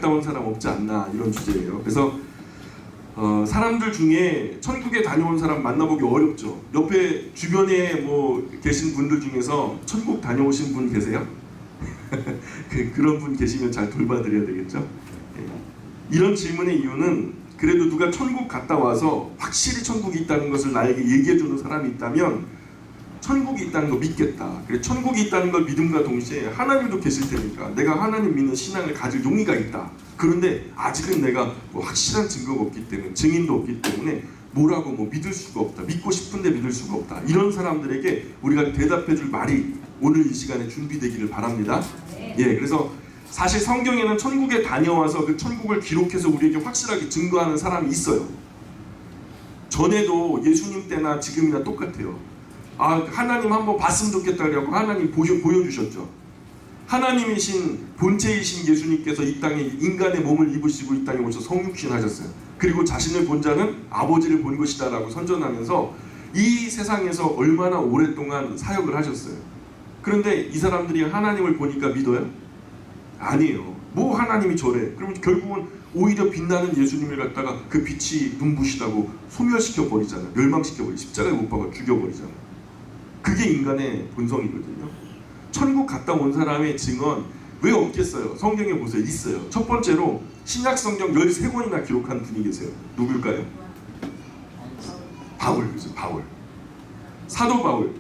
갔다 온 사람 없지 않나, 이런 주제예요. 그래서 사람들 중에 천국에 다녀온 사람 만나보기 어렵죠. 옆에 주변에 뭐 계신 분들 중에서 천국 다녀오신 분 계세요? 그런 분 계시면 잘 돌봐드려야 되겠죠. 이런 질문의 이유는, 그래도 누가 천국 갔다 와서 확실히 천국이 있다는 것을 나에게 얘기해주는 사람이 있다면 천국이 있다는 거 믿겠다. 그래, 천국이 있다는 걸 믿음과 동시에 하나님도 계실 테니까 내가 하나님 믿는 신앙을 가질 용의가 있다. 그런데 아직은 내가 뭐 확실한 증거가 없기 때문에, 증인도 없기 때문에 뭐라고 뭐 믿을 수가 없다. 믿고 싶은데 믿을 수가 없다. 이런 사람들에게 우리가 대답해줄 말이 오늘 이 시간에 준비되기를 바랍니다. 예, 그래서 사실 성경에는 천국에 다녀와서 그 천국을 기록해서 우리에게 확실하게 증거하는 사람이 있어요. 전에도 예수님 때나 지금이나 똑같아요. 하나님 한번 봤으면 좋겠다 그래갖고 하나님 보여주셨죠. 하나님이신 본체이신 예수님께서 이 땅에 인간의 몸을 입으시고 이 땅에 오셔서 성육신 하셨어요. 그리고 자신을 본 자는 아버지를 본 것이다 라고 선전하면서 이 세상에서 얼마나 오랫동안 사역을 하셨어요. 그런데 이 사람들이 하나님을 보니까 믿어요? 아니에요. 뭐 하나님이 저래. 그러면 결국은 오히려 빛나는 예수님을 갖다가 그 빛이 눈부시다고 소멸시켜 버리잖아요. 멸망시켜 버리고 십자가에 못 박아 죽여 버리잖아요. 그게 인간의 본성이거든요. 천국 갔다 온 사람의 증언 왜 없겠어요? 성경에 보세요. 있어요. 첫 번째로 신약 성경 13권이나 기록한 분이 계세요. 누굴까요? 바울. 그죠? 바울. 사도 바울.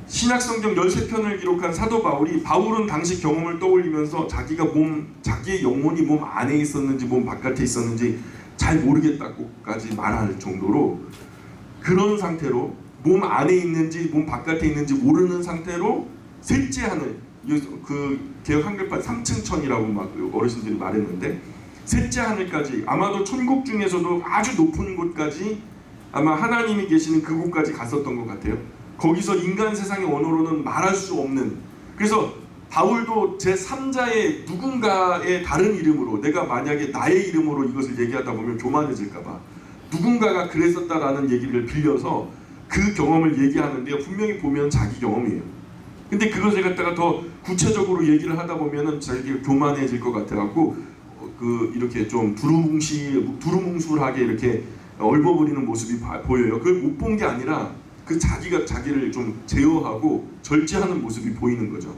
신약 성경 13편을 기록한 사도 바울이, 바울은 당시 경험을 떠올리면서 자기의 영혼이 몸 안에 있었는지 몸 바깥에 있었는지 잘 모르겠다고까지 말할 정도로, 그런 상태로 몸 안에 있는지 몸 바깥에 있는지 모르는 상태로 셋째 하늘, 그 개역 한글판 3층 천이라고 막 어르신들이 말했는데, 셋째 하늘까지, 아마도 천국 중에서도 아주 높은 곳까지, 아마 하나님이 계시는 그곳까지 갔었던 것 같아요. 거기서 인간 세상의 언어로는 말할 수 없는, 그래서 바울도 제3자의 누군가의 다른 이름으로, 내가 만약에 나의 이름으로 이것을 얘기하다 보면 교만해질까봐 누군가가 그랬었다라는 얘기를 빌려서 그 경험을 얘기하는데요. 분명히 보면 자기 경험이에요. 근데 그것을 갖다가 더 구체적으로 얘기를 하다 보면은 자기가 교만해질 것 같아갖고 이렇게 좀 두루뭉술하게 이렇게 얼버무리는 모습이 보여요. 그걸 못 본 게 아니라 그 자기가 자기를 좀 제어하고 절제하는 모습이 보이는 거죠.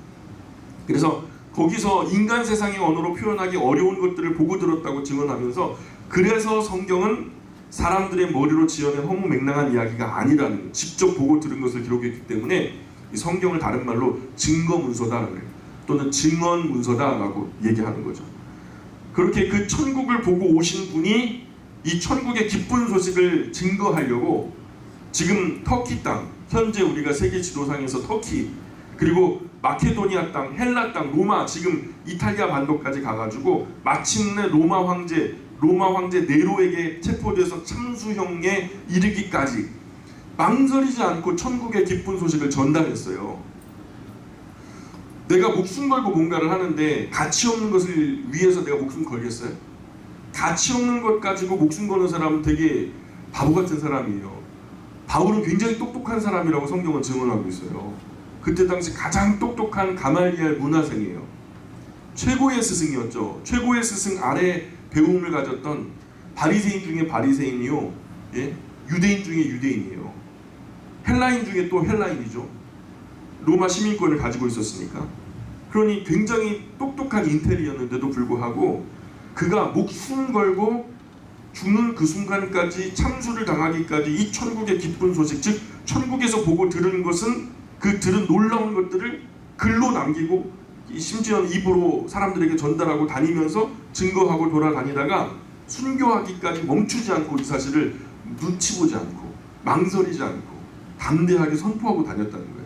그래서 거기서 인간 세상의 언어로 표현하기 어려운 것들을 보고 들었다고 증언하면서, 그래서 성경은 사람들의 머리로 지어낸 허무맹랑한 이야기가 아니라는, 직접 보고 들은 것을 기록했기 때문에 이 성경을 다른 말로 증거문서다 또는 증언문서다라고 얘기하는 거죠. 그렇게 그 천국을 보고 오신 분이 이 천국의 기쁜 소식을 증거하려고 지금 터키 땅, 현재 우리가 세계 지도상에서 터키, 그리고 마케도니아 땅, 헬라 땅, 로마, 지금 이탈리아 반도까지 가가지고 마침내 로마 황제 네로에게 체포돼서 참수형에 이르기까지 망설이지 않고 천국의 기쁜 소식을 전달했어요. 내가 목숨 걸고 뭔가를 하는데 가치 없는 것을 위해서 내가 목숨 걸겠어요? 가치 없는 것 가지고 목숨 거는 사람은 되게 바보 같은 사람이에요. 바울은 굉장히 똑똑한 사람이라고 성경은 증언하고 있어요. 그때 당시 가장 똑똑한 가말리엘 문화생이에요. 최고의 스승이었죠. 최고의 스승 아래 배움을 가졌던 바리새인 중에 바리새인이요, 유대인 중에 유대인이에요. 헬라인 중에 또 헬라인이죠. 로마 시민권을 가지고 있었으니까. 그러니 굉장히 똑똑한 인텔리였는데도 불구하고 그가 목숨 걸고 죽는 그 순간까지 참수를 당하기까지 이 천국의 기쁜 소식, 즉 천국에서 보고 들은 것은, 그 들은 놀라운 것들을 글로 남기고 심지어는 입으로 사람들에게 전달하고 다니면서 증거하고 돌아다니다가 순교하기까지 멈추지 않고 이 사실을 눈치 보지 않고 망설이지 않고 담대하게 선포하고 다녔다는 거예요.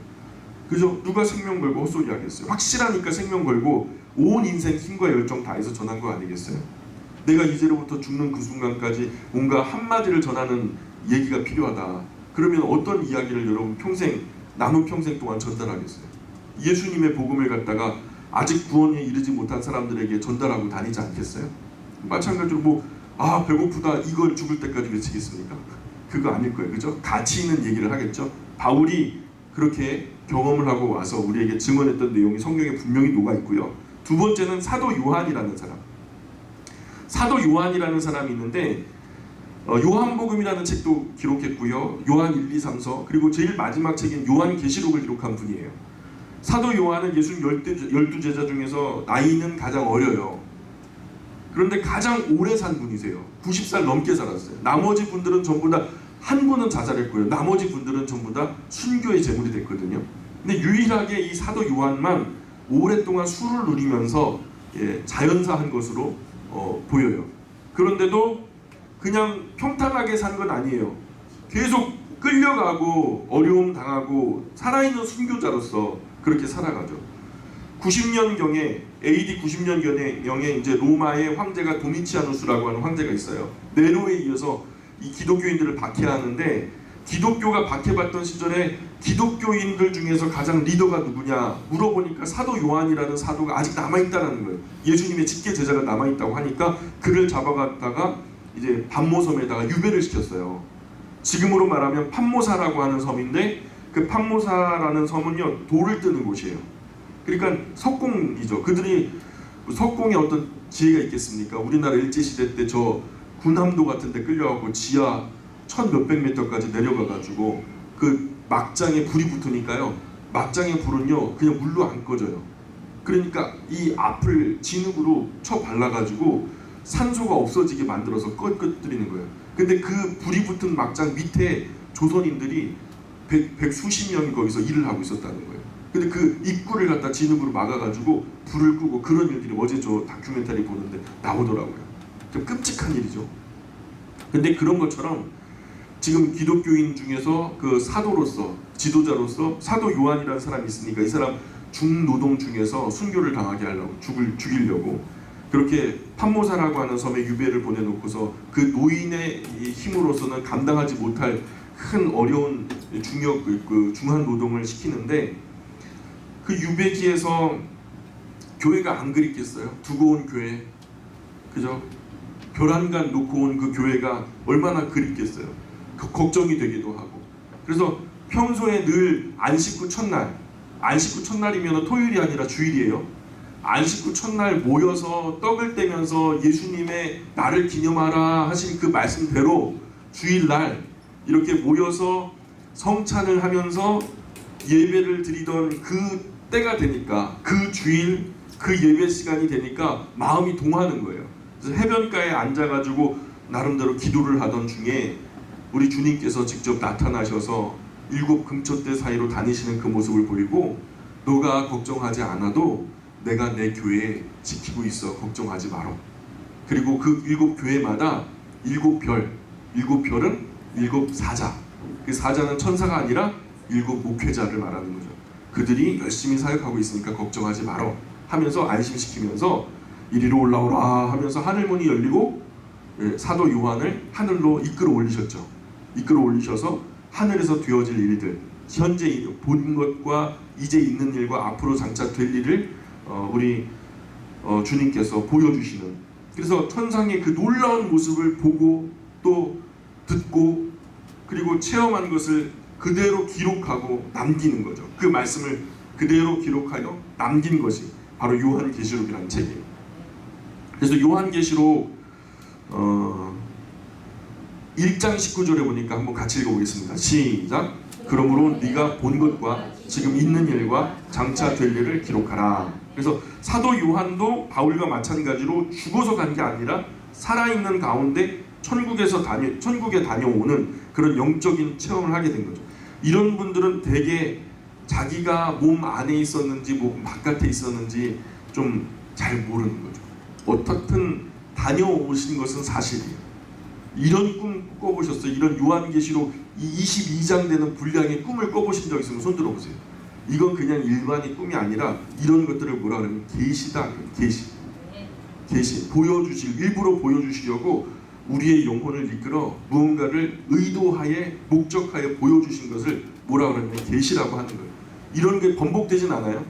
그죠? 누가 생명 걸고 헛소리 하겠어요? 확실하니까 생명 걸고 온 인생 힘과 열정 다해서 전한 거 아니겠어요? 내가 이제로부터 죽는 그 순간까지 뭔가 한마디를 전하는 얘기가 필요하다. 그러면 어떤 이야기를 여러분 남은 평생 동안 전달하겠어요? 예수님의 복음을 갖다가 아직 구원에 이르지 못한 사람들에게 전달하고 다니지 않겠어요? 마찬가지로 배고프다 이걸 죽을 때까지 외치겠습니까? 그거 아닐 거예요. 그죠? 가치 있는 얘기를 하겠죠. 바울이 그렇게 경험을 하고 와서 우리에게 증언했던 내용이 성경에 분명히 녹아 있고요. 두 번째는 사도 요한이라는 사람. 사도 요한이라는 사람이 있는데 요한복음이라는 책도 기록했고요. 요한 1, 2, 3서 그리고 제일 마지막 책인 요한계시록을 기록한 분이에요. 사도 요한은 예수님 12제자 중에서 나이는 가장 어려요. 그런데 가장 오래 산 분이세요. 90살 넘게 살았어요. 나머지 분들은 전부 다 한 분은 자살했고요. 나머지 분들은 전부 다 순교의 제물이 됐거든요. 근데 유일하게 이 사도 요한만 오랫동안 술을 누리면서 자연사한 것으로 보여요. 그런데도 그냥 평탄하게 산 건 아니에요. 계속 끌려가고 어려움 당하고 살아있는 순교자로서 그렇게 살아가죠. 90년경에 AD 90년경에 이제 로마의 황제가 도미치아누스라고 하는 황제가 있어요. 네로에 이어서 이 기독교인들을 박해하는데 기독교가 박해받던 시절에 기독교인들 중에서 가장 리더가 누구냐 물어보니까 사도 요한이라는 사도가 아직 남아있다는 거예요. 예수님의 직계 제자가 남아있다고 하니까 그를 잡아갔다가 이제 반모섬에다가 유배를 시켰어요. 지금으로 말하면 판모사라고 하는 섬인데 그 판모사라는 섬은요 돌을 뜨는 곳이에요. 그러니까 석공이죠. 그들이 석공에 어떤 지혜가 있겠습니까? 우리나라 일제시대 때 저 군함도 같은 데 끌려가고 지하 1000몇백 미터까지 내려가가지고 그 막장에 불이 붙으니까요. 막장의 불은요 그냥 물로 안 꺼져요. 그러니까 이 앞을 진흙으로 쳐 발라가지고 산소가 없어지게 만들어서 꺼뜨리는 거예요. 근데 그 불이 붙은 막장 밑에 조선인들이 백수십 년 거기서 일을 하고 있었다는 거예요. 근데 그 입구를 갖다 진흙으로 막아가지고 불을 끄고 그런 일들이 어제 저 다큐멘터리 보는데 나오더라고요. 좀 끔찍한 일이죠. 근데 그런 것처럼 지금 기독교인 중에서 그 사도로서 지도자로서 사도 요한이라는 사람이 있으니까 이 사람 중노동 중에서 순교를 당하게 하려고 죽이려고 그렇게 판모사라고 하는 섬에 유배를 보내놓고서 그 노인의 힘으로서는 감당하지 못할 큰 어려운 중한 노동을 시키는데 그 유배지에서 교회가 안 그립겠어요? 두고 온 교회, 그죠? 벼란간 놓고 온 그 교회가 얼마나 그립겠어요? 걱정이 되기도 하고. 그래서 평소에 늘 안식구 첫날이면 토요일이 아니라 주일이에요. 안식구 첫날 모여서 떡을 떼면서 예수님의 나를 기념하라 하신 그 말씀대로 주일날 이렇게 모여서 성찬을 하면서 예배를 드리던 그 때가 되니까 그 주일 그 예배 시간이 되니까 마음이 동하는 거예요. 그래서 해변가에 앉아가지고 나름대로 기도를 하던 중에 우리 주님께서 직접 나타나셔서 7 금초대 사이로 다니시는 그 모습을 보이고 너가 걱정하지 않아도 내가 내 교회에 지키고 있어 걱정하지 마라. 그리고 그 7 교회마다 7별, 7별은 7 사자. 그 사자는 천사가 아니라 7 목회자를 말하는 거죠. 그들이 열심히 사역하고 있으니까 걱정하지 마라 하면서 안심시키면서 이리로 올라오라 하면서 하늘문이 열리고 사도 요한을 하늘로 이끌어 올리셨죠. 이끌어 올리셔서 하늘에서 되어질 일들, 현재 본 것과 이제 있는 일과 앞으로 장차 될 일을 우리 주님께서 보여주시는, 그래서 천상의 그 놀라운 모습을 보고 또 듣고 그리고 체험한 것을 그대로 기록하고 남기는 거죠. 그 말씀을 그대로 기록하여 남긴 것이 바로 요한계시록이라는 책이에요. 그래서 요한계시록 1장 19절에 보니까 한번 같이 읽어보겠습니다. 시작. 그러므로 네가 본 것과 지금 있는 일과 장차 될 일을 기록하라. 그래서 사도 요한도 바울과 마찬가지로 죽어서 간 게 아니라 살아있는 가운데 천국에 다녀오는 그런 영적인 체험을 하게 된 거죠. 이런 분들은 대개 자기가 몸 안에 있었는지 몸 바깥에 있었는지 좀 잘 모르는 거죠. 어떻든 다녀오신 것은 사실이에요. 이런 꿈 꿔보셨어요? 이런 요한계시록 22장 되는 분량의 꿈을 꿔보신 적 있으면 손 들어보세요. 이건 그냥 일반의 꿈이 아니라 이런 것들을 뭐라 그러면 계시다. 계시 보여주실, 일부러 보여주시려고 우리의 영혼을 이끌어 무언가를 의도하에 목적하에 보여주신 것을 뭐라 그러면 계시라고 하는 거예요. 이런 게 번복되진 않아요.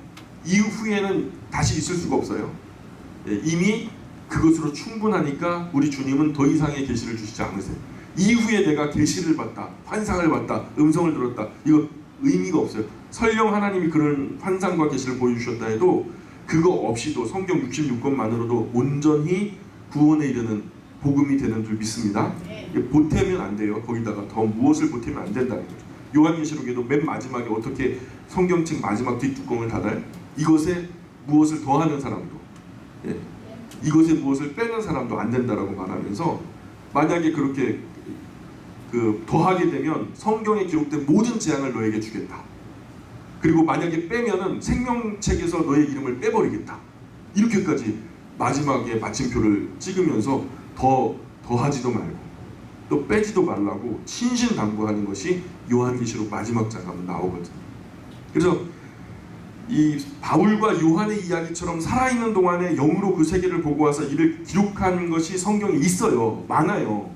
이후에는 다시 있을 수가 없어요. 이미 그것으로 충분하니까 우리 주님은 더 이상의 계시를 주시지 않으세요. 이후에 내가 계시를 받다, 환상을 받다, 음성을 들었다, 이거 의미가 없어요. 설령 하나님이 그런 환상과 계시를 보여주셨다 해도 그거 없이도 성경 66권만으로도 온전히 구원에 이르는 복음이 되는 줄 믿습니다. 보태면 안 돼요. 거기다가 더 무엇을 보태면 안 된다는 거죠. 요한계시록에도 맨 마지막에 어떻게 성경책 마지막 뒷뚜껑을 닫아요? 이것에 무엇을 더하는 사람도, 이것에 무엇을 빼는 사람도 안 된다라고 말하면서, 만약에 그렇게 더하게 되면 성경에 기록된 모든 재앙을 너에게 주겠다. 그리고 만약에 빼면은 생명책에서 너의 이름을 빼버리겠다. 이렇게까지 마지막에 마침표를 찍으면서 더하지도 말고 또 빼지도 말라고 신신당부하는 것이 요한계시록 마지막 장하면 나오거든요. 그래서 이 바울과 요한의 이야기처럼 살아있는 동안에 영으로 그 세계를 보고 와서 이를 기록한 것이 성경에 있어요. 많아요.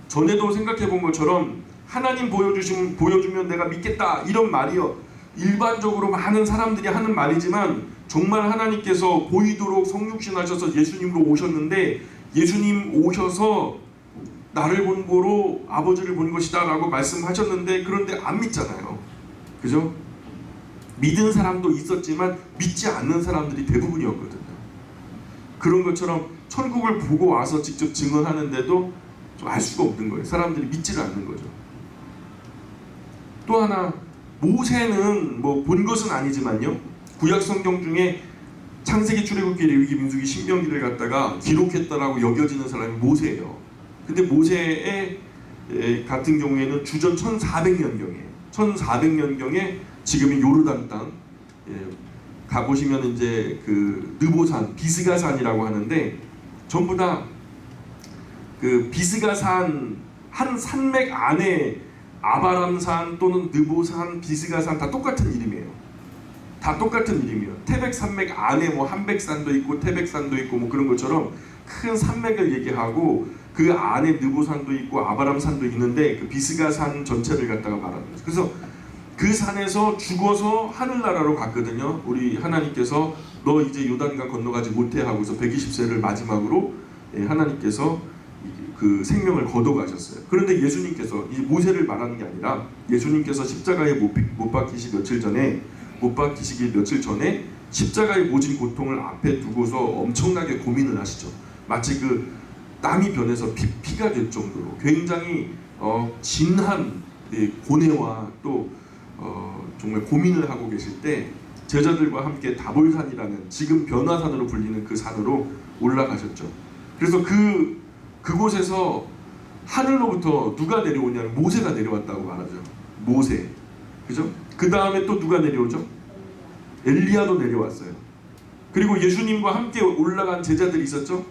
전에도 생각해 본 것처럼 하나님 보여주면 내가 믿겠다 이런 말이요, 일반적으로 많은 사람들이 하는 말이지만 정말 하나님께서 보이도록 성육신하셔서 예수님으로 오셨는데, 예수님 오셔서 나를 본 거로 아버지를 본 것이다 라고 말씀하셨는데, 그런데 안 믿잖아요. 그죠? 믿은 사람도 있었지만 믿지 않는 사람들이 대부분이었거든요. 그런 것처럼 천국을 보고 와서 직접 증언하는데도 좀 알 수가 없는 거예요. 사람들이 믿지를 않는 거죠. 또 하나, 모세는 뭐 본 것은 아니지만요, 구약 성경 중에 창세기, 출애굽기, 레위기, 민수기, 신명기를 갖다가 기록했다라고 여겨지는 사람이 모세예요. 근데 모세의 같은 경우에는 주전 1400년경에 1400년경에 지금의 요르단 땅 가보시면 이제 그 느보산, 비스가산이라고 하는데, 전부 다 그 비스가산 한 산맥 안에 아바람산 또는 느보산, 비스가산 다 똑같은 이름이에요. 다 똑같은 이름이에요. 태백산맥 안에 뭐 한백산도 있고 태백산도 있고 뭐 그런 것처럼 큰 산맥을 얘기하고, 그 안에 느보산도 있고 아바람산도 있는데 그 비스가산 전체를 갖다가 말하는 거죠. 그래서 그 산에서 죽어서 하늘나라로 갔거든요. 우리 하나님께서 너 이제 요단강 건너가지 못해 하고서 120세를 마지막으로 하나님께서 그 생명을 거둬가셨어요. 그런데 예수님께서, 이 모세를 말하는 게 아니라 예수님께서 십자가에 못 박히시기 며칠 전에 십자가의 모진 고통을 앞에 두고서 엄청나게 고민을 하시죠. 마치 그 땀이 변해서 피가 될 정도로 굉장히 진한 고뇌와 또 정말 고민을 하고 계실 때, 제자들과 함께 다볼산이라는 지금 변화산으로 불리는 그 산으로 올라가셨죠. 그래서 그곳에서 하늘로부터 누가 내려오냐면 모세가 내려왔다고 말하죠. 모세. 그죠? 그 다음에 또 누가 내려오죠? 엘리야도 내려왔어요. 그리고 예수님과 함께 올라간 제자들이 있었죠.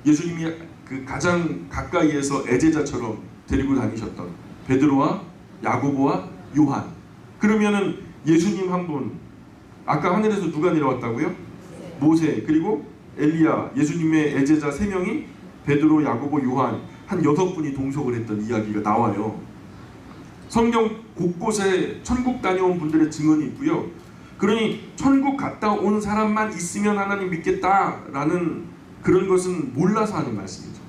예수님이 그 가장 가까이에서 애제자처럼 데리고 다니셨던 베드로와 야고보와 요한. 그러면은 예수님 한 분, 아까 하늘에서 누가 내려왔다고요? 모세, 그리고 엘리야, 예수님의 애제자 3명이 베드로, 야고보, 요한, 한 6분이 동석을 했던 이야기가 나와요. 성경 곳곳에 천국 다녀온 분들의 증언이 있고요. 그러니 천국 갔다 온 사람만 있으면 하나님 믿겠다라는 그런 것은 몰라서 하는 말씀이죠.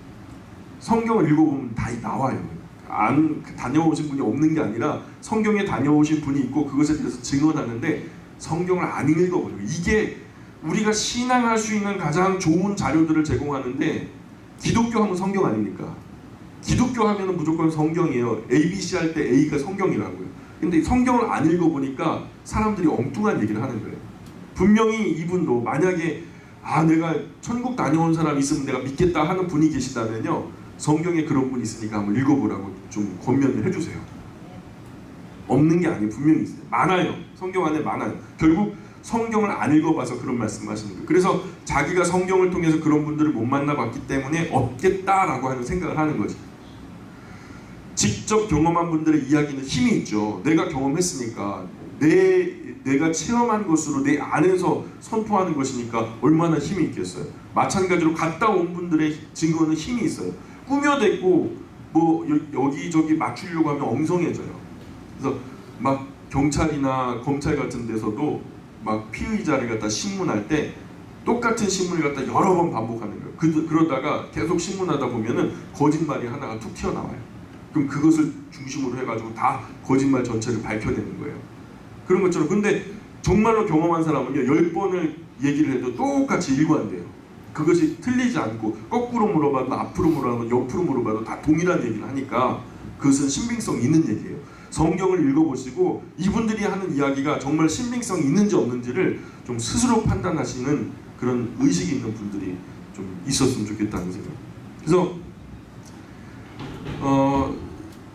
성경을 읽어보면 다 나와요. 안 다녀오신 분이 없는 게 아니라 성경에 다녀오신 분이 있고 그것에 대해서 증언하는데 성경을 안 읽어버려요. 이게 우리가 신앙할 수 있는 가장 좋은 자료들을 제공하는데, 기독교 하면 성경 아닙니까? 기독교 하면 무조건 성경이에요. ABC 할 때 A가 성경이라고요. 근데 성경을 안 읽어보니까 사람들이 엉뚱한 얘기를 하는 거예요. 분명히 이분도 만약에 내가 천국 다녀온 사람 있으면 내가 믿겠다 하는 분이 계시다면요, 성경에 그런 분이 있으니까 한번 읽어보라고 좀 권면을 해주세요. 없는 게 아니에요. 분명히 있어요. 많아요. 성경 안에 많아요. 결국 성경을 안 읽어봐서 그런 말씀하시는 거예요. 그래서 자기가 성경을 통해서 그런 분들을 못 만나봤기 때문에 없겠다라고 하는 생각을 하는 거죠. 직접 경험한 분들의 이야기는 힘이 있죠. 내가 경험했으니까, 내가 체험한 것으로 내 안에서 선포하는 것이니까 얼마나 힘이 있겠어요. 마찬가지로 갔다 온 분들의 증거는 힘이 있어요. 꾸며댔고 뭐 여기저기 맞추려고 하면 엉성해져요. 그래서 막 경찰이나 검찰 같은 데서도 막 피의자를 갖다 신문할 때 똑같은 신문을 갖다 여러 번 반복하는 거예요. 그러다가 계속 신문하다 보면은 거짓말이 하나가 툭 튀어나와요. 그럼 그것을 중심으로 해가지고 다 거짓말 전체를 밝혀내는 거예요. 그런 것처럼. 근데 정말로 경험한 사람은요, 10번을 얘기를 해도 똑같이 일관돼요. 그것이 틀리지 않고 거꾸로 물어봐도 앞으로 물어봐도 옆으로 물어봐도 다 동일한 얘기를 하니까 그것은 신빙성 있는 얘기예요. 성경을 읽어보시고 이분들이 하는 이야기가 정말 신빙성이 있는지 없는지를 좀 스스로 판단하시는 그런 의식이 있는 분들이 좀 있었으면 좋겠다는 생각. 그래서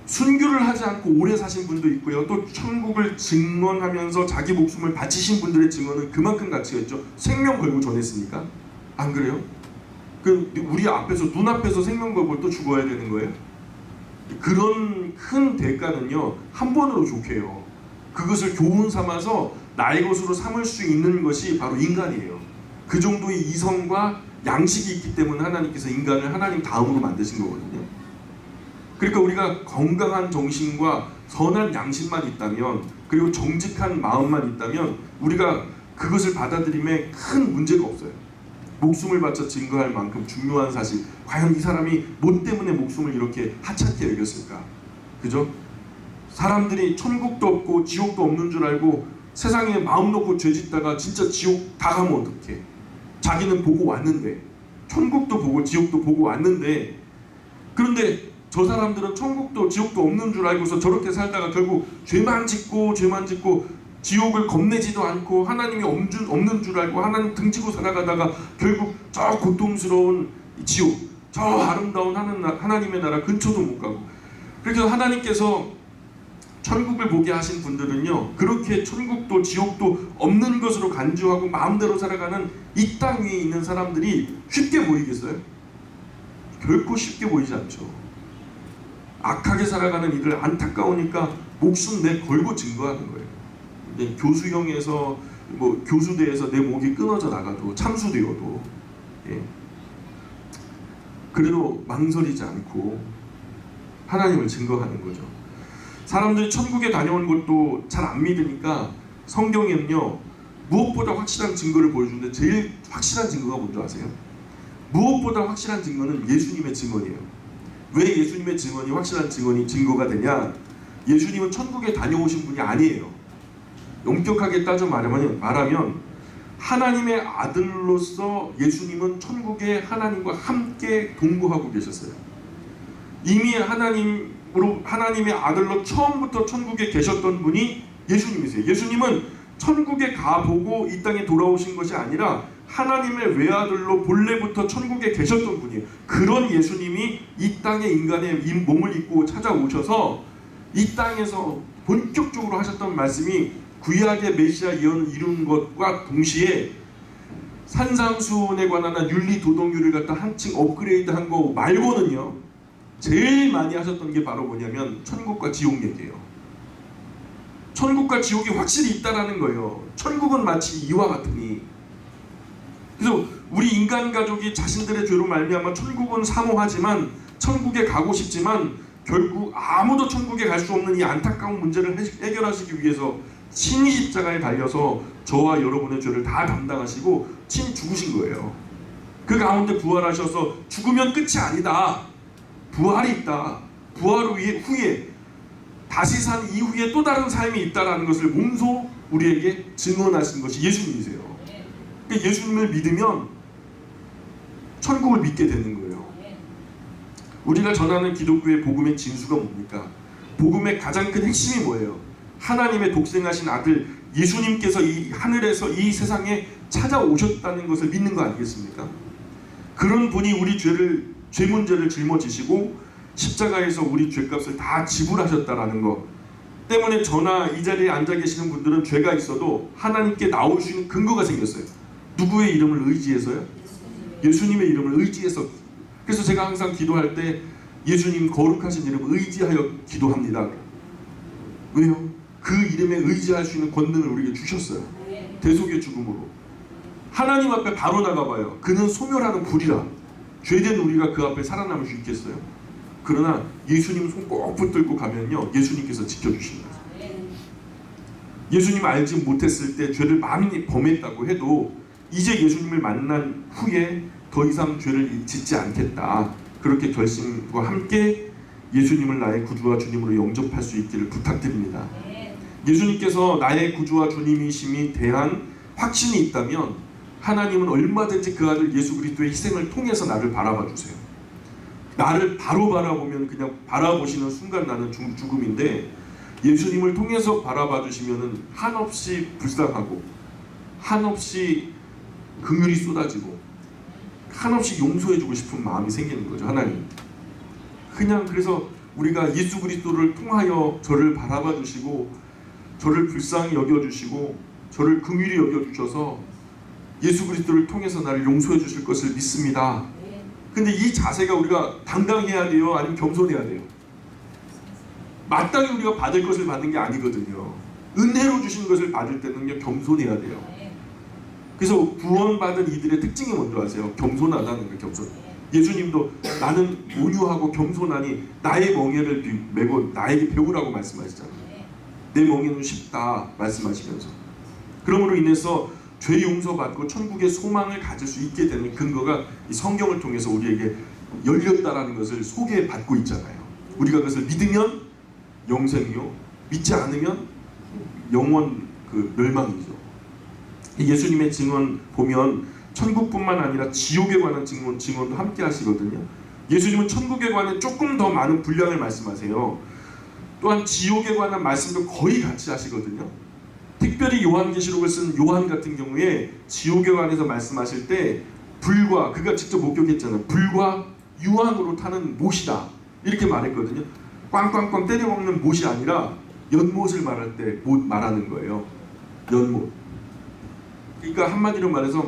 순교를 하지 않고 오래 사신 분도 있고요. 또 천국을 증언하면서 자기 목숨을 바치신 분들의 증언은 그만큼 가치가 있죠. 생명 걸고 전했으니까. 안 그래요? 그 우리 앞에서 눈앞에서 생명 걸고 또 죽어야 되는 거예요? 그런 큰 대가는요 한 번으로 족해요. 그것을 교훈 삼아서 나의 것으로 삼을 수 있는 것이 바로 인간이에요. 그 정도의 이성과 양식이 있기 때문에 하나님께서 인간을 하나님 다음으로 만드신 거거든요. 그러니까 우리가 건강한 정신과 선한 양심만 있다면, 그리고 정직한 마음만 있다면 우리가 그것을 받아들임에 큰 문제가 없어요. 목숨을 바쳐 증거할 만큼 중요한 사실, 과연 이 사람이 뭐 때문에 목숨을 이렇게 하찮게 여겼을까? 그죠? 사람들이 천국도 없고 지옥도 없는 줄 알고 세상에 마음 놓고 죄짓다가 진짜 지옥 다 가면 어떡해? 자기는 보고 왔는데, 천국도 보고 지옥도 보고 왔는데, 그런데 저 사람들은 천국도 지옥도 없는 줄 알고서 저렇게 살다가 결국 죄만 짓고 지옥을 겁내지도 않고 하나님이 없는 줄 알고 하나님 등지고 살아가다가 결국 저 고통스러운 지옥, 저 아름다운 하나님의 나라 근처도 못 가고. 그래서 하나님께서 천국을 보게 하신 분들은요, 그렇게 천국도 지옥도 없는 것으로 간주하고 마음대로 살아가는 이 땅 위에 있는 사람들이 쉽게 보이겠어요? 결코 쉽게 보이지 않죠. 악하게 살아가는 이들 안타까우니까 목숨 내 걸고 증거하는 거예요. 근데 교수형에서 뭐 교수대에서 내 목이 끊어져 나가도 참수되어도 그래도 망설이지 않고 하나님을 증거하는 거죠. 사람들이 천국에 다녀온 것도 잘 안 믿으니까 성경에는요 무엇보다 확실한 증거를 보여주는데 제일 확실한 증거가 뭔지 아세요? 무엇보다 확실한 증거는 예수님의 증언이에요. 왜 예수님의 증언이 확실한 증거가 되냐? 예수님은 천국에 다녀오신 분이 아니에요. 엄격하게 따져 말하면 하나님의 아들로서 예수님은 천국에 하나님과 함께 동거하고 계셨어요. 이미 하나님의 아들로 처음부터 천국에 계셨던 분이 예수님이세요. 예수님은 천국에 가보고 이 땅에 돌아오신 것이 아니라 하나님의 외아들로 본래부터 천국에 계셨던 분이에요. 그런 예수님이 이 땅에 인간의 몸을 입고 찾아오셔서 이 땅에서 본격적으로 하셨던 말씀이 구약의 메시아 예언을 이룬 것과 동시에 산상수훈에 관한 윤리 도덕률을 갖다 한층 업그레이드한 거 말고는요 제일 많이 하셨던 게 바로 뭐냐면 천국과 지옥 얘기예요. 천국과 지옥이 확실히 있다라는 거예요. 천국은 마치 이와 같으니. 그래서 우리 인간 가족이 자신들의 죄로 말미암아 천국은 사모하지만, 천국에 가고 싶지만 결국 아무도 천국에 갈 수 없는 이 안타까운 문제를 해결하시기 위해서 친히 십자가에 달려서 저와 여러분의 죄를 다 담당하시고 친히 죽으신 거예요. 그 가운데 부활하셔서 죽으면 끝이 아니다. 부활이 있다. 부활 후에 다시 산 이후에 또 다른 삶이 있다라는 것을 몸소 우리에게 증언하신 것이 예수님이세요. 그러니까 예수님을 믿으면 천국을 믿게 되는 거예요. 우리가 전하는 기독교의 복음의 진수가 뭡니까? 복음의 가장 큰 핵심이 뭐예요? 하나님의 독생하신 아들 예수님께서 이 하늘에서 이 세상에 찾아오셨다는 것을 믿는 거 아니겠습니까? 그런 분이 우리 죄 문제를 짊어지시고 십자가에서 우리 죄값을 다 지불하셨다라는 것 때문에 저나 이 자리에 앉아 계시는 분들은 죄가 있어도 하나님께 나올 수 있는 근거가 생겼어요. 누구의 이름을 의지해서요? 예수님의 이름을 의지해서. 그래서 제가 항상 기도할 때 예수님 거룩하신 이름을 의지하여 기도합니다. 왜요? 그 이름에 의지할 수 있는 권능을 우리에게 주셨어요. 대속의 죽음으로. 하나님 앞에 바로 나가봐요. 그는 소멸하는 불이라. 죄된 우리가 그 앞에 살아남을 수 있겠어요? 그러나 예수님 손 꼭 붙들고 가면요 예수님께서 지켜주십니다. 예수님 알지 못했을 때 죄를 많이 범했다고 해도 이제 예수님을 만난 후에 더 이상 죄를 짓지 않겠다, 그렇게 결심과 함께 예수님을 나의 구주와 주님으로 영접할 수 있기를 부탁드립니다. 예수님께서 나의 구주와 주님이심이 대한 확신이 있다면 하나님은 얼마든지 그 아들 예수 그리스도의 희생을 통해서 나를 바라봐 주세요. 나를 바로 바라보면 그냥 바라보시는 순간 나는 죽음인데, 예수님을 통해서 바라봐 주시면은 한없이 불쌍하고 한없이 긍휼이 쏟아지고 한없이 용서해주고 싶은 마음이 생기는 거죠. 하나님. 그냥 그래서 우리가 예수 그리스도를 통하여 저를 바라봐 주시고 저를 불쌍히 여겨주시고 저를 긍휼히 여겨주셔서 예수 그리스도를 통해서 나를 용서해 주실 것을 믿습니다. 근데 이 자세가 우리가 당당해야 돼요? 아니면 겸손해야 돼요? 마땅히 우리가 받을 것을 받는 게 아니거든요. 은혜로 주신 것을 받을 때는요, 겸손해야 돼요. 그래서 구원받은 이들의 특징이 뭔지 아세요? 겸손하다는 거예요. 겸손. 예수님도 나는 온유하고 겸손하니 나의 멍에를 메고 나에게 배우라고 말씀하시잖아요. 내 멍에는 쉽다 말씀하시면서, 그러므로 인해서 죄 용서받고 천국의 소망을 가질 수 있게 되는 근거가 이 성경을 통해서 우리에게 열렸다라는 것을 소개받고 있잖아요. 우리가 그것을 믿으면 영생이요, 믿지 않으면 영원 멸망이죠. 예수님의 증언 보면 천국뿐만 아니라 지옥에 관한 증언도 함께 하시거든요. 예수님은 천국에 관한 조금 더 많은 분량을 말씀하세요. 또한 지옥에 관한 말씀도 거의 같이 하시거든요. 특별히 요한계시록을 쓴 요한 같은 경우에 지옥에 관해서 말씀하실 때 불과, 그가 직접 목격했잖아요. 불과 유황으로 타는 못이다 이렇게 말했거든요. 꽝꽝꽝 때려먹는 못이 아니라 연못을 말할 때 못 말하는 거예요. 연못. 그러니까 한마디로 말해서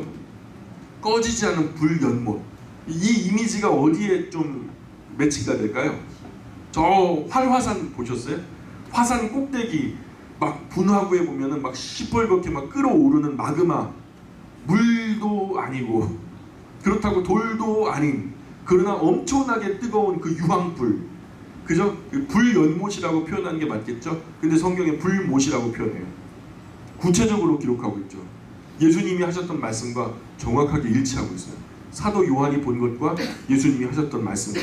꺼지지 않은 불연못. 이 이미지가 어디에 좀 매치가 될까요? 저 활화산 보셨어요? 화산 꼭대기 막 분화구에 보면은 막 시뻘겋게 막 끓어오르는 마그마, 물도 아니고 그렇다고 돌도 아닌, 그러나 엄청나게 뜨거운 그 유황불, 그죠? 불연못이라고 표현하는 게 맞겠죠? 근데 성경에 불못이라고 표현해요. 구체적으로 기록하고 있죠. 예수님이 하셨던 말씀과 정확하게 일치하고 있어요. 사도 요한이 본 것과 예수님이 하셨던 말씀과.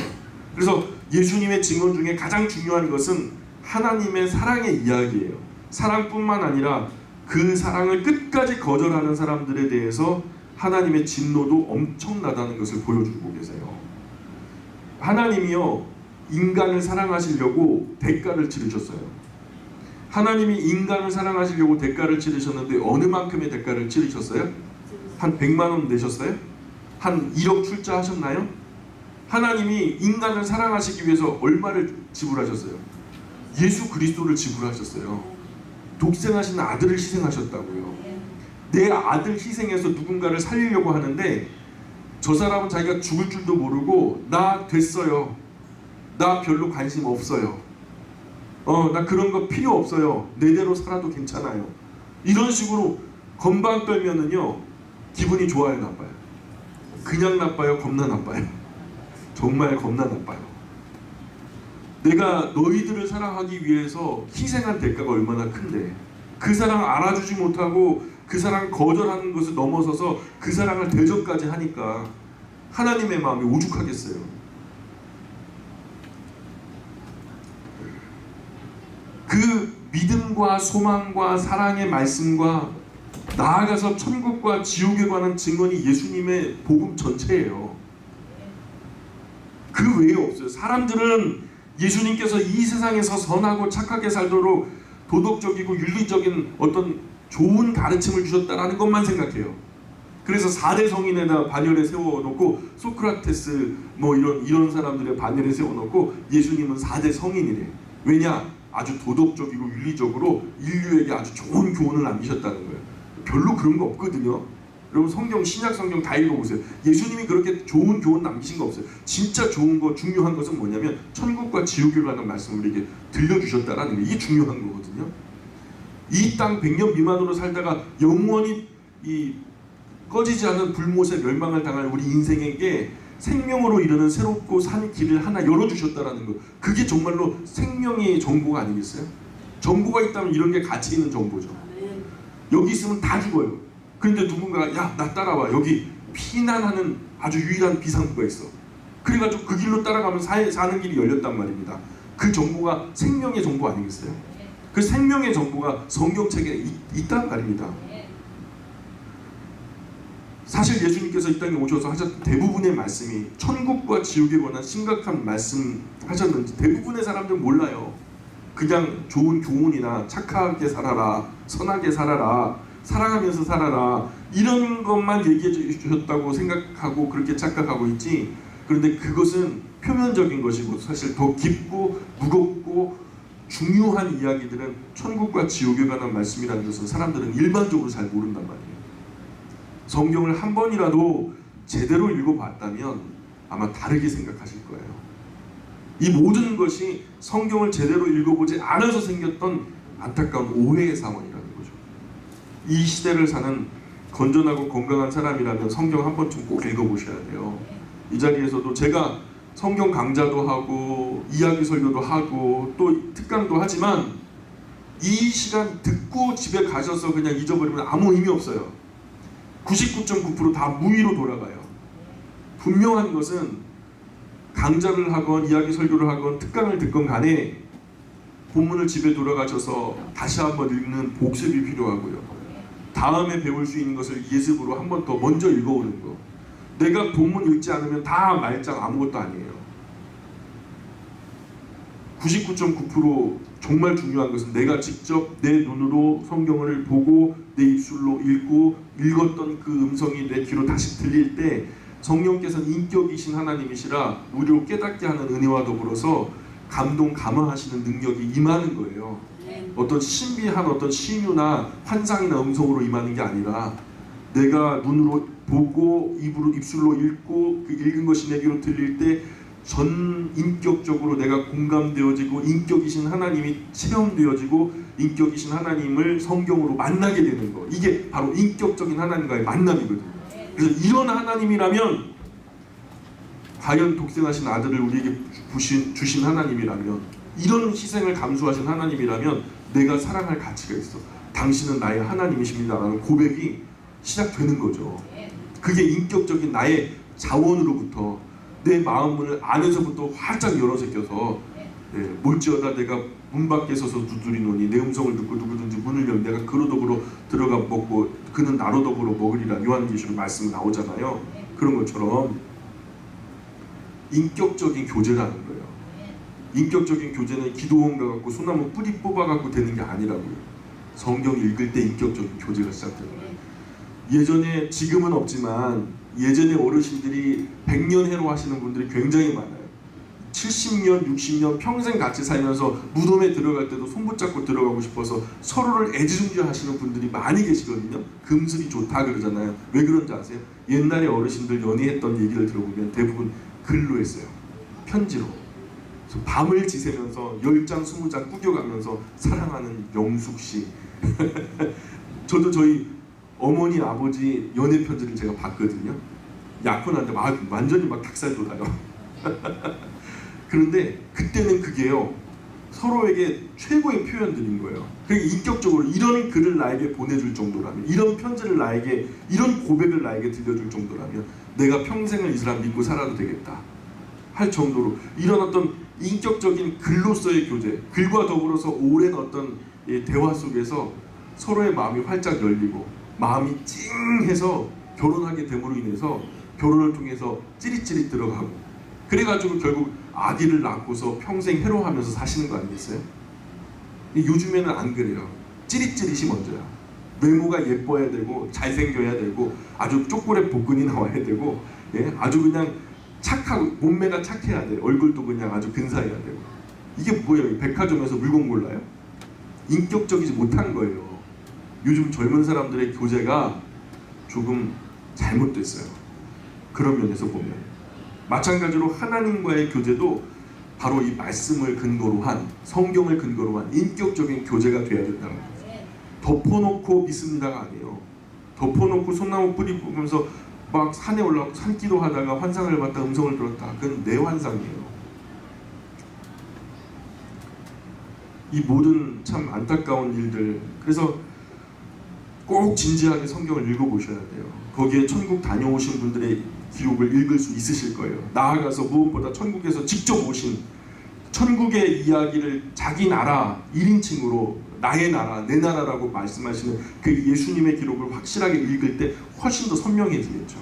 그래서 예수님의 증언 중에 가장 중요한 것은 하나님의 사랑의 이야기예요. 사랑뿐만 아니라 그 사랑을 끝까지 거절하는 사람들에 대해서 하나님의 진노도 엄청나다는 것을 보여주고 계세요. 하나님이요, 인간을 사랑하시려고 대가를 치르셨어요. 하나님이 인간을 사랑하시려고 대가를 치르셨는데 어느 만큼의 대가를 치르셨어요? 한 100만 원 내셨어요? 한 1억 출자하셨나요? 하나님이 인간을 사랑하시기 위해서 얼마를 지불하셨어요? 예수 그리스도를 지불하셨어요. 독생하신 아들을 희생하셨다고요. 내 아들 희생해서 누군가를 살리려고 하는데 저 사람은 자기가 죽을 줄도 모르고 나 됐어요. 나 별로 관심 없어요. 나 그런 거 필요 없어요. 내대로 살아도 괜찮아요. 이런 식으로 건방 떨면은요, 기분이 좋아요, 나빠요? 그냥 나빠요, 겁나 나빠요? 정말 겁나 나빠요. 내가 너희들을 사랑하기 위해서 희생한 대가가 얼마나 큰데, 그 사랑 알아주지 못하고 그 사랑 거절하는 것을 넘어서서 그 사랑을 대접까지 하니까 하나님의 마음이 오죽하겠어요. 그 믿음과 소망과 사랑의 말씀과 나아가서 천국과 지옥에 관한 증언이 예수님의 복음 전체예요. 그 외에 없어요. 사람들은 예수님께서 이 세상에서 선하고 착하게 살도록 도덕적이고 윤리적인 어떤 좋은 가르침을 주셨다라는 것만 생각해요. 그래서 4대 성인에다 반열에 세워놓고 소크라테스 뭐 이런 사람들의 반열에 세워놓고 예수님은 4대 성인이래. 왜냐? 아주 도덕적이고 윤리적으로 인류에게 아주 좋은 교훈을 남기셨다는 거예요. 별로 그런 거 없거든요. 여러분 성경, 신약 성경 다 읽어보세요. 예수님이 그렇게 좋은 교훈 남기신 거 없어요. 진짜 좋은 거, 중요한 것은 뭐냐면 천국과 지옥에 관한 말씀을 우리에게 들려주셨다라는 게, 이게 중요한 거거든요. 이 땅 100년 미만으로 살다가 영원히 이 꺼지지 않는 불못에 멸망을 당할 우리 인생에게 생명으로 이르는 새롭고 산 길을 하나 열어주셨다라는 거, 그게 정말로 생명의 정보가 아니겠어요? 정보가 있다면 이런 게 가치 있는 정보죠. 여기 있으면 다 죽어요. 그런데 누군가가 야, 나 따라와, 여기 피난하는 아주 유일한 비상구가 있어. 그래가지고 그 길로 따라가면 사는 길이 열렸단 말입니다. 그 정보가 생명의 정보 아니겠어요? 그 생명의 정보가 성경책에 있단 말입니다. 사실 예수님께서 이 땅에 오셔서 하셨던 대부분의 말씀이 천국과 지옥에 관한 심각한 말씀 하셨는지 대부분의 사람들은 몰라요. 그냥 좋은 교훈이나 착하게 살아라, 선하게 살아라, 사랑하면서 살아라 이런 것만 얘기해 주셨다고 생각하고 그렇게 착각하고 있지. 그런데 그것은 표면적인 것이고 사실 더 깊고 무겁고 중요한 이야기들은 천국과 지옥에 관한 말씀이라는 것은 사람들은 일반적으로 잘 모른단 말이에요. 성경을 한 번이라도 제대로 읽어봤다면 아마 다르게 생각하실 거예요. 이 모든 것이 성경을 제대로 읽어보지 않아서 생겼던 안타까운 오해의 상황이라는 거죠. 이 시대를 사는 건전하고 건강한 사람이라면 성경 한 번쯤 꼭 읽어보셔야 돼요. 이 자리에서도 제가 성경 강좌도 하고 이야기 설교도 하고 또 특강도 하지만 이 시간 듣고 집에 가셔서 그냥 잊어버리면 아무 의미 없어요. 99.9% 다 무의로 돌아가요. 분명한 것은 강좌를 하건 이야기 설교를 하건 특강을 듣건 간에 본문을 집에 돌아가셔서 다시 한번 읽는 복습이 필요하고요. 다음에 배울 수 있는 것을 예습으로 한 번 더 먼저 읽어오는 거. 내가 본문 읽지 않으면 다 말짱 아무것도 아니에요. 99.9% 정말 중요한 것은 내가 직접 내 눈으로 성경을 보고 내 입술로 읽고 읽었던 그 음성이 내 귀로 다시 들릴 때 성령께서는 인격이신 하나님이시라 우리로 깨닫게 하는 은혜와 더불어서 감동 감화하시는 능력이 임하는 거예요. 어떤 신비한 어떤 신유나 환상이나 음성으로 임하는 게 아니라 내가 눈으로 보고 입술로 읽고 그 읽은 것이 내 귀로 들릴 때 전 인격적으로 내가 공감되어지고 인격이신 하나님이 체험되어지고 인격이신 하나님을 성경으로 만나게 되는 거. 이게 바로 인격적인 하나님과의 만남이거든요. 그래서 이런 하나님이라면 과연 독생하신 아들을 우리에게 주신 하나님이라면 이런 희생을 감수하신 하나님이라면 내가 사랑할 가치가 있어. 당신은 나의 하나님이십니다라는 고백이 시작되는 거죠. 그게 인격적인 나의 자원으로부터 내 마음문을 안에서부터 활짝 열어제껴서 몰지어다 내가 문 밖에 서서 두드리노니 내 음성을 듣고 누구든지 문을 열면 내가 그로 더불어 들어가 먹고 그는 나로 더불어 먹으리라 요한계시록 말씀이 나오잖아요. 그런 것처럼 인격적인 교제라는 거예요. 인격적인 교제는 기도원과 같고 소나무 뿌리 뽑아갖고 되는 게 아니라고요. 성경 읽을 때 인격적인 교제가 시작되는 거예요. 예전에 지금은 없지만 예전에 어르신들이 100년 해로 하시는 분들이 굉장히 많아요. 70년, 60년 평생 같이 살면서 무덤에 들어갈 때도 손 붙잡고 들어가고 싶어서 서로를 애지중지 하시는 분들이 많이 계시거든요. 금슬이 좋다 그러잖아요. 왜 그런지 아세요? 옛날에 어르신들 연애했던 얘기를 들어보면 대부분 글로 했어요. 편지로. 밤을 지새면서 10장, 20장 꾸겨가면서 사랑하는 영숙씨. 저도 저희 어머니, 아버지 연애 편지를 제가 봤거든요. 약혼한데 완전히 막 닭살 돋아요. 그런데 그때는 그게요. 서로에게 최고의 표현들인 거예요. 그러니까 인격적으로 이런 글을 나에게 보내줄 정도라면 이런 편지를 나에게 이런 고백을 나에게 들려줄 정도라면 내가 평생을 이 사람 믿고 살아도 되겠다 할 정도로 이런 어떤 인격적인 글로서의 교제 글과 더불어서 오랜 어떤 대화 속에서 서로의 마음이 활짝 열리고 마음이 찡해서 결혼하게 됨으로 인해서 결혼을 통해서 찌릿찌릿 들어가고 그래가지고 결국 아기를 낳고서 평생 해로하면서 사시는 거 아니겠어요? 요즘에는 안 그래요. 찌릿찌릿이 먼저야. 외모가 예뻐야 되고 잘생겨야 되고 아주 쪼꼬레 복근이 나와야 되고 아주 그냥 착하고 몸매가 착해야 돼. 얼굴도 그냥 아주 근사해야 되고 이게 뭐예요? 백화점에서 물건 골라요? 인격적이지 못한 거예요. 요즘 젊은 사람들의 교제가 조금 잘못됐어요. 그런 면에서 보면 마찬가지로 하나님과의 교제도 바로 이 말씀을 근거로 한 성경을 근거로 한 인격적인 교제가 돼야 된다는 거예요. 덮어놓고 믿습니다가 아니에요. 덮어놓고 소나무 뿌리 뽑으면서 막 산에 올라가고 산기도 하다가 환상을 봤다 음성을 들었다. 그건 내 환상이에요. 이 모든 참 안타까운 일들. 그래서 꼭 진지하게 성경을 읽어보셔야 돼요. 거기에 천국 다녀오신 분들의 기록을 읽을 수 있으실 거예요. 나아가서 무엇보다 천국에서 직접 오신 천국의 이야기를 자기 나라 1인칭으로 나의 나라, 내 나라라고 말씀하시는 그 예수님의 기록을 확실하게 읽을 때 훨씬 더 선명해지겠죠.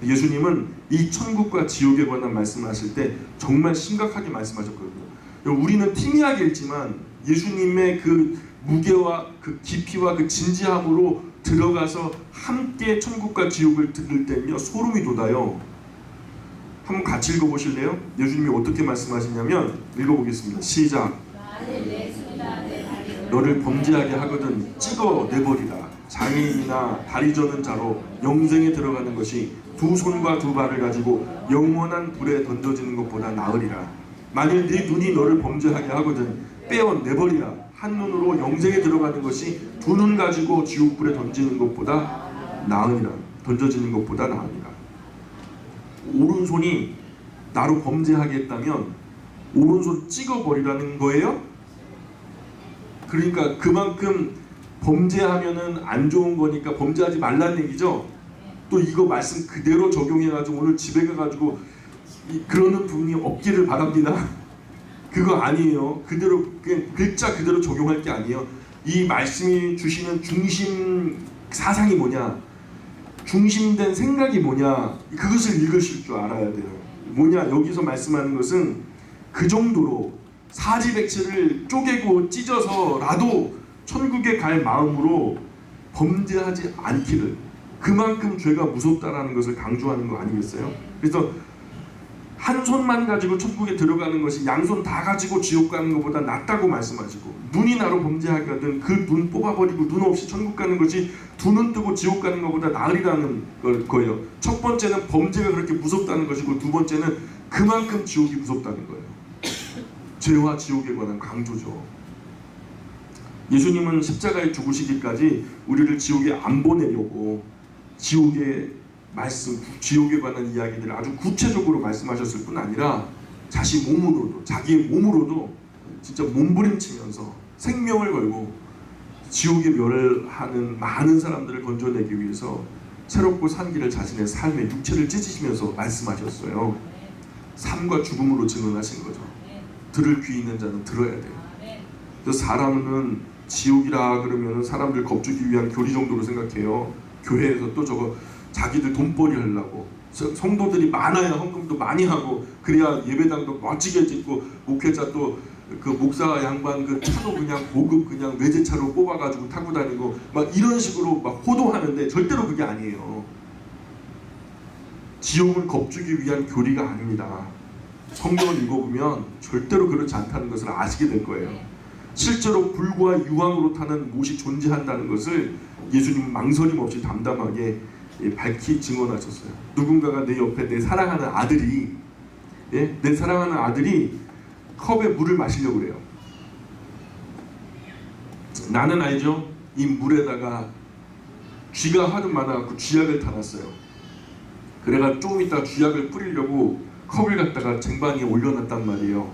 예수님은 이 천국과 지옥에 관한 말씀하실 때 정말 심각하게 말씀하셨거든요. 우리는 희미하게 읽지만 예수님의 그 무게와 그 깊이와 그 진지함으로 들어가서 함께 천국과 지옥을 들을 때는요 소름이 돋아요. 한번 같이 읽어보실래요? 예수님이 어떻게 말씀하시냐면 읽어보겠습니다. 시작. 너를 범죄하게 하거든 찍어 내버리라. 장애인이나 다리 저는 자로 영생에 들어가는 것이 두 손과 두 발을 가지고 영원한 불에 던져지는 것보다 나으리라. 만일 네 눈이 너를 범죄하게 하거든 빼어 내버리라. 한 눈으로 영생에 들어가는 것이 두 눈 가지고 지옥불에 던지는 것보다 나으니라. 던져지는 것보다 나으니라. 오른손이 나로 범죄하게 했다면 오른손 찍어버리라는 거예요. 그러니까 그만큼 범죄하면은 안 좋은 거니까 범죄하지 말라는 얘기죠. 또 이거 말씀 그대로 적용해가지고 오늘 집에 가가지고 그러는 분이 없기를 바랍니다. 그거 아니에요. 그대로 그냥 글자 그대로 적용할 게 아니에요. 이 말씀이 주시는 중심 사상이 뭐냐, 중심된 생각이 뭐냐, 그것을 읽으실 줄 알아야 돼요. 뭐냐, 여기서 말씀하는 것은 그 정도로 사지백체를 쪼개고 찢어서라도 천국에 갈 마음으로 범죄하지 않기를, 그만큼 죄가 무섭다라는 것을 강조하는 거 아니겠어요? 그래서 한 손만 가지고 천국에 들어가는 것이 양손 다 가지고 지옥 가는 것보다 낫다고 말씀하시고, 눈이 나로 범죄하거든 그 눈 뽑아버리고 눈 없이 천국 가는 것이 두 눈 뜨고 지옥 가는 것보다 나으리라는 거예요. 첫 번째는 범죄가 그렇게 무섭다는 것이고, 두 번째는 그만큼 지옥이 무섭다는 거예요. 죄와 지옥에 관한 강조죠. 예수님은 십자가에 죽으시기까지 우리를 지옥에 안 보내려고 지옥의 말씀, 지옥에 관한 이야기들을 아주 구체적으로 말씀하셨을 뿐 아니라 자기 몸으로도, 자기의 몸으로도 진짜 몸부림치면서 생명을 걸고 지옥에 멸하는 많은 사람들을 건져내기 위해서 새롭고 산 길을 자신의 삶의 육체를 찢으시면서 말씀하셨어요. 삶과 죽음으로 증언하신 거죠. 들을 귀 있는 자는 들어야 돼요. 그래서 사람은 지옥이라 그러면 사람들 겁주기 위한 교리 정도로 생각해요. 교회에서 또 저거 자기들 돈벌이 하려고, 성도들이 많아야 헌금도 많이 하고 그래야 예배당도 멋지게 짓고, 목회자 또 그 목사 양반 그 차도 그냥 고급 그냥 외제차로 뽑아가지고 타고 다니고 막 이런 식으로 막 호도하는데 절대로 그게 아니에요. 지옥을 겁주기 위한 교리가 아닙니다. 성경을 읽어보면 절대로 그렇지 않다는 것을 아시게 될 거예요. 실제로 불과 유황으로 타는 못이 존재한다는 것을 예수님은 망설임 없이 담담하게 밝히 증언하셨어요. 누군가가 내 옆에 내 사랑하는 아들이, 내 사랑하는 아들이 컵에 물을 마시려고 그래요. 나는 알죠? 이 물에다가 쥐가 하도 많아갖고 쥐약을 타놨어요. 그래가 조금 있다가 쥐약을 뿌리려고 컵을 갖다가 쟁반 위에 올려놨단 말이에요.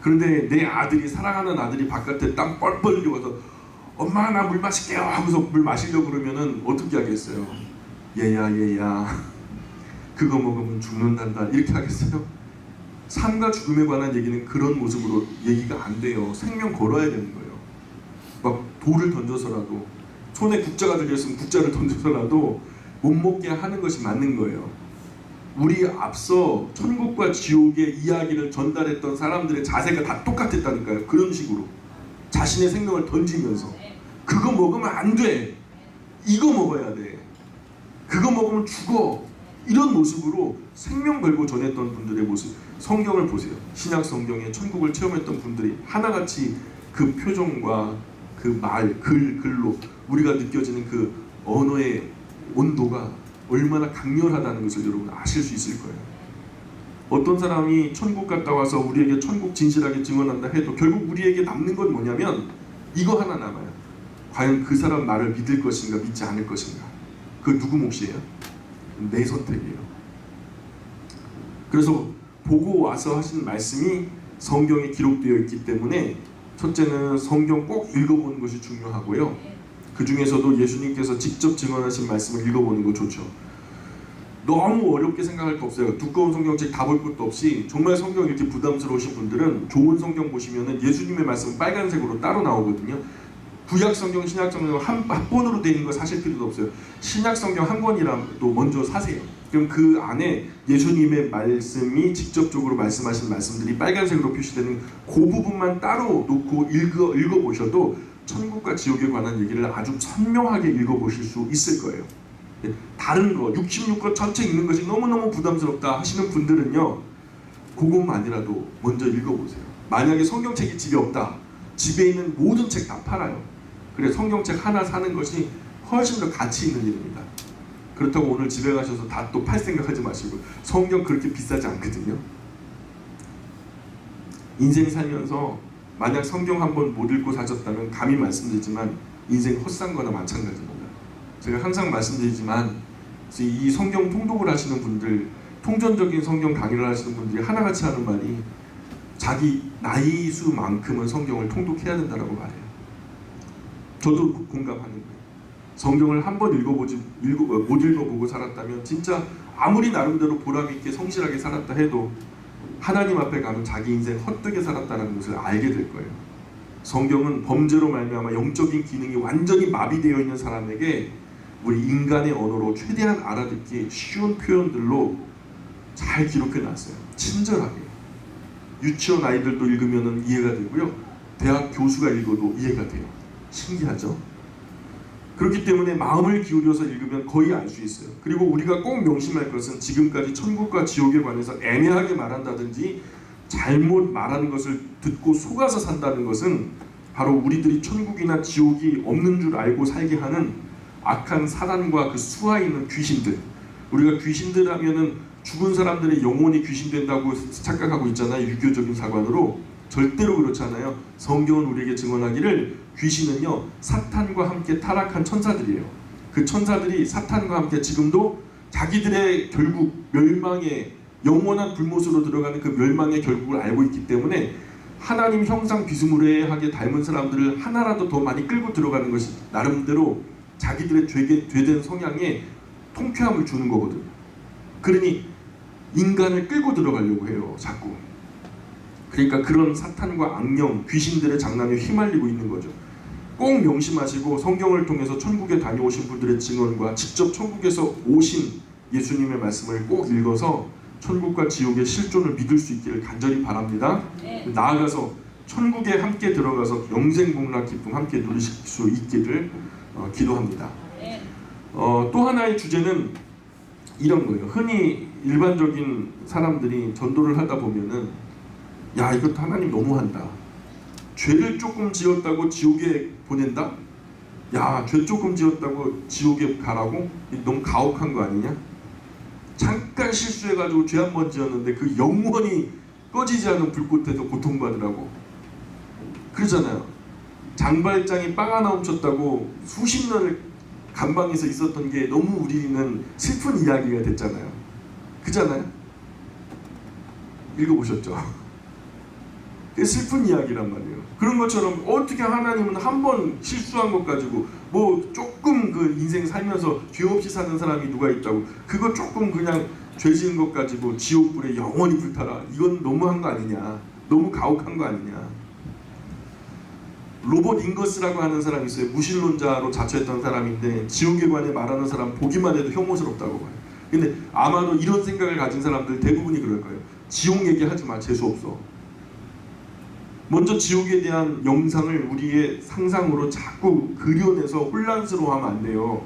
그런데 내 아들이, 사랑하는 아들이 바깥에 땀 뻘뻘 흘려서 엄마 나 물 마실게요 하고서 물 마시려고 그러면은 어떻게 하겠어요? 얘야 그거 먹으면 죽는단다 이렇게 하겠어요? 삶과 죽음에 관한 얘기는 그런 모습으로 얘기가 안 돼요. 생명 걸어야 되는 거예요. 막 돌을 던져서라도, 손에 국자가 들려있으면 국자를 던져서라도 못 먹게 하는 것이 맞는 거예요. 우리 앞서 천국과 지옥의 이야기를 전달했던 사람들의 자세가 다 똑같았다니까요. 그런 식으로 자신의 생명을 던지면서 그거 먹으면 안 돼, 이거 먹어야 돼, 그거 먹으면 죽어, 이런 모습으로 생명 걸고 전했던 분들의 모습, 성경을 보세요. 신약 성경에 천국을 체험했던 분들이 하나같이 그 표정과 그 말, 글로 우리가 느껴지는 그 언어의 온도가 얼마나 강렬하다는 것을 여러분 아실 수 있을 거예요. 어떤 사람이 천국 갔다 와서 우리에게 천국 진실하게 증언한다 해도 결국 우리에게 남는 건 뭐냐면 이거 하나 남아요. 과연 그 사람 말을 믿을 것인가 믿지 않을 것인가. 그 누구 몫이에요? 내 선택이에요. 그래서 보고 와서 하신 말씀이 성경에 기록되어 있기 때문에 첫째는 성경 꼭 읽어보는 것이 중요하고요. 그 중에서도 예수님께서 직접 증언하신 말씀을 읽어보는 거 좋죠. 너무 어렵게 생각할 거 없어요. 두꺼운 성경책 다 볼 것도 없이 정말 성경 읽기 부담스러우신 분들은 좋은 성경 보시면은 예수님의 말씀은 빨간색으로 따로 나오거든요. 구약 성경, 신약 성경 한 권으로 되어 있는 거 사실 필요도 없어요. 신약 성경 한 권이라도 먼저 사세요. 그럼 그 안에 예수님의 말씀이 직접적으로 말씀하신 말씀들이 빨간색으로 표시되는 그 부분만 따로 놓고 읽어보셔도 천국과 지옥에 관한 얘기를 아주 선명하게 읽어보실 수 있을 거예요. 다른 거 66권 전체 읽는 것이 너무너무 부담스럽다 하시는 분들은요, 그것만이라도 먼저 읽어보세요. 만약에 성경책이 집에 없다, 집에 있는 모든 책 다 팔아요. 그래 성경책 하나 사는 것이 훨씬 더 가치 있는 일입니다. 그렇다고 오늘 집에 가셔서 다 또 팔 생각하지 마시고, 성경 그렇게 비싸지 않거든요. 인생 살면서 만약 성경 한번 못 읽고 사셨다면 감히 말씀드리지만 인생 헛산 거나 마찬가지입니다. 제가 항상 말씀드리지만 이 성경 통독을 하시는 분들, 통전적인 성경 강의를 하시는 분들이 하나같이 하는 말이 자기 나이 수만큼은 성경을 통독해야 된다고 말해요. 저도 공감하는 거예요. 성경을 한 번 못 읽어보고 살았다면 진짜 아무리 나름대로 보람있게 성실하게 살았다 해도 하나님 앞에 가면 자기 인생 헛되게 살았다는 것을 알게 될 거예요. 성경은 범죄로 말미암아 영적인 기능이 완전히 마비되어 있는 사람에게 우리 인간의 언어로 최대한 알아듣기 쉬운 표현들로 잘 기록해 놨어요. 친절하게. 유치원 아이들도 읽으면 이해가 되고요, 대학 교수가 읽어도 이해가 돼요. 신기하죠? 그렇기 때문에 마음을 기울여서 읽으면 거의 알 수 있어요. 그리고 우리가 꼭 명심할 것은 지금까지 천국과 지옥에 관해서 애매하게 말한다든지 잘못 말하는 것을 듣고 속아서 산다는 것은 바로 우리들이 천국이나 지옥이 없는 줄 알고 살게 하는 악한 사단과 그 수하에 있는 귀신들. 우리가 귀신들 하면은 죽은 사람들의 영혼이 귀신된다고 착각하고 있잖아요. 유교적인 사관으로. 절대로 그렇지 않아요. 성경은 우리에게 증언하기를 귀신은요, 사탄과 함께 타락한 천사들이에요. 그 천사들이 사탄과 함께 지금도 자기들의 결국 멸망의 영원한 불못으로 들어가는 그 멸망의 결국을 알고 있기 때문에 하나님 형상 비스무리하게 닮은 사람들을 하나라도 더 많이 끌고 들어가는 것이 나름대로 자기들의 죄된 성향에 통쾌함을 주는 거거든요. 그러니 인간을 끌고 들어가려고 해요, 자꾸. 그러니까 그런 사탄과 악령, 귀신들의 장난에 휘말리고 있는 거죠. 꼭 명심하시고 성경을 통해서 천국에 다녀오신 분들의 증언과 직접 천국에서 오신 예수님의 말씀을 꼭 읽어서 천국과 지옥의 실존을 믿을 수 있기를 간절히 바랍니다. 네. 나아가서 천국에 함께 들어가서 영생복락 기쁨 함께 누리실 수 있기를 기도합니다. 네. 또 하나의 주제는 이런 거예요. 흔히 일반적인 사람들이 전도를 하다 보면은 야, 이것도 하나님 너무한다. 죄를 조금 지었다고 지옥에 보낸다? 야, 죄 조금 지었다고 지옥에 가라고? 너무 가혹한 거 아니냐? 잠깐 실수해가지고 죄 한 번 지었는데 그 영원히 꺼지지 않은 불꽃에서 고통받으라고 그러잖아요. 장발장이 빵 하나 훔쳤다고 수십 년을 감방에서 있었던 게 너무 우리는 슬픈 이야기가 됐잖아요. 그잖아요? 읽어보셨죠? 슬픈 이야기란 말이에요. 그런 것처럼 어떻게 하나님은 한 번 실수한 것 가지고 뭐 조금 그 인생 살면서 죄 없이 사는 사람이 누가 있다고 그거 조금 그냥 죄 지은 것 가지고 지옥불에 영원히 불타라. 이건 너무한 거 아니냐. 너무 가혹한 거 아니냐. 로봇 잉거스라고 하는 사람이 있어요. 무신론자로 자처했던 사람인데 지옥에 관해 말하는 사람 보기만 해도 혐오스럽다고 봐요. 근데 아마도 이런 생각을 가진 사람들 대부분이 그럴 거예요. 지옥 얘기하지 마. 재수없어. 먼저 지옥에 대한 영상을 우리의 상상으로 자꾸 그려내서 혼란스러워하면 안 돼요.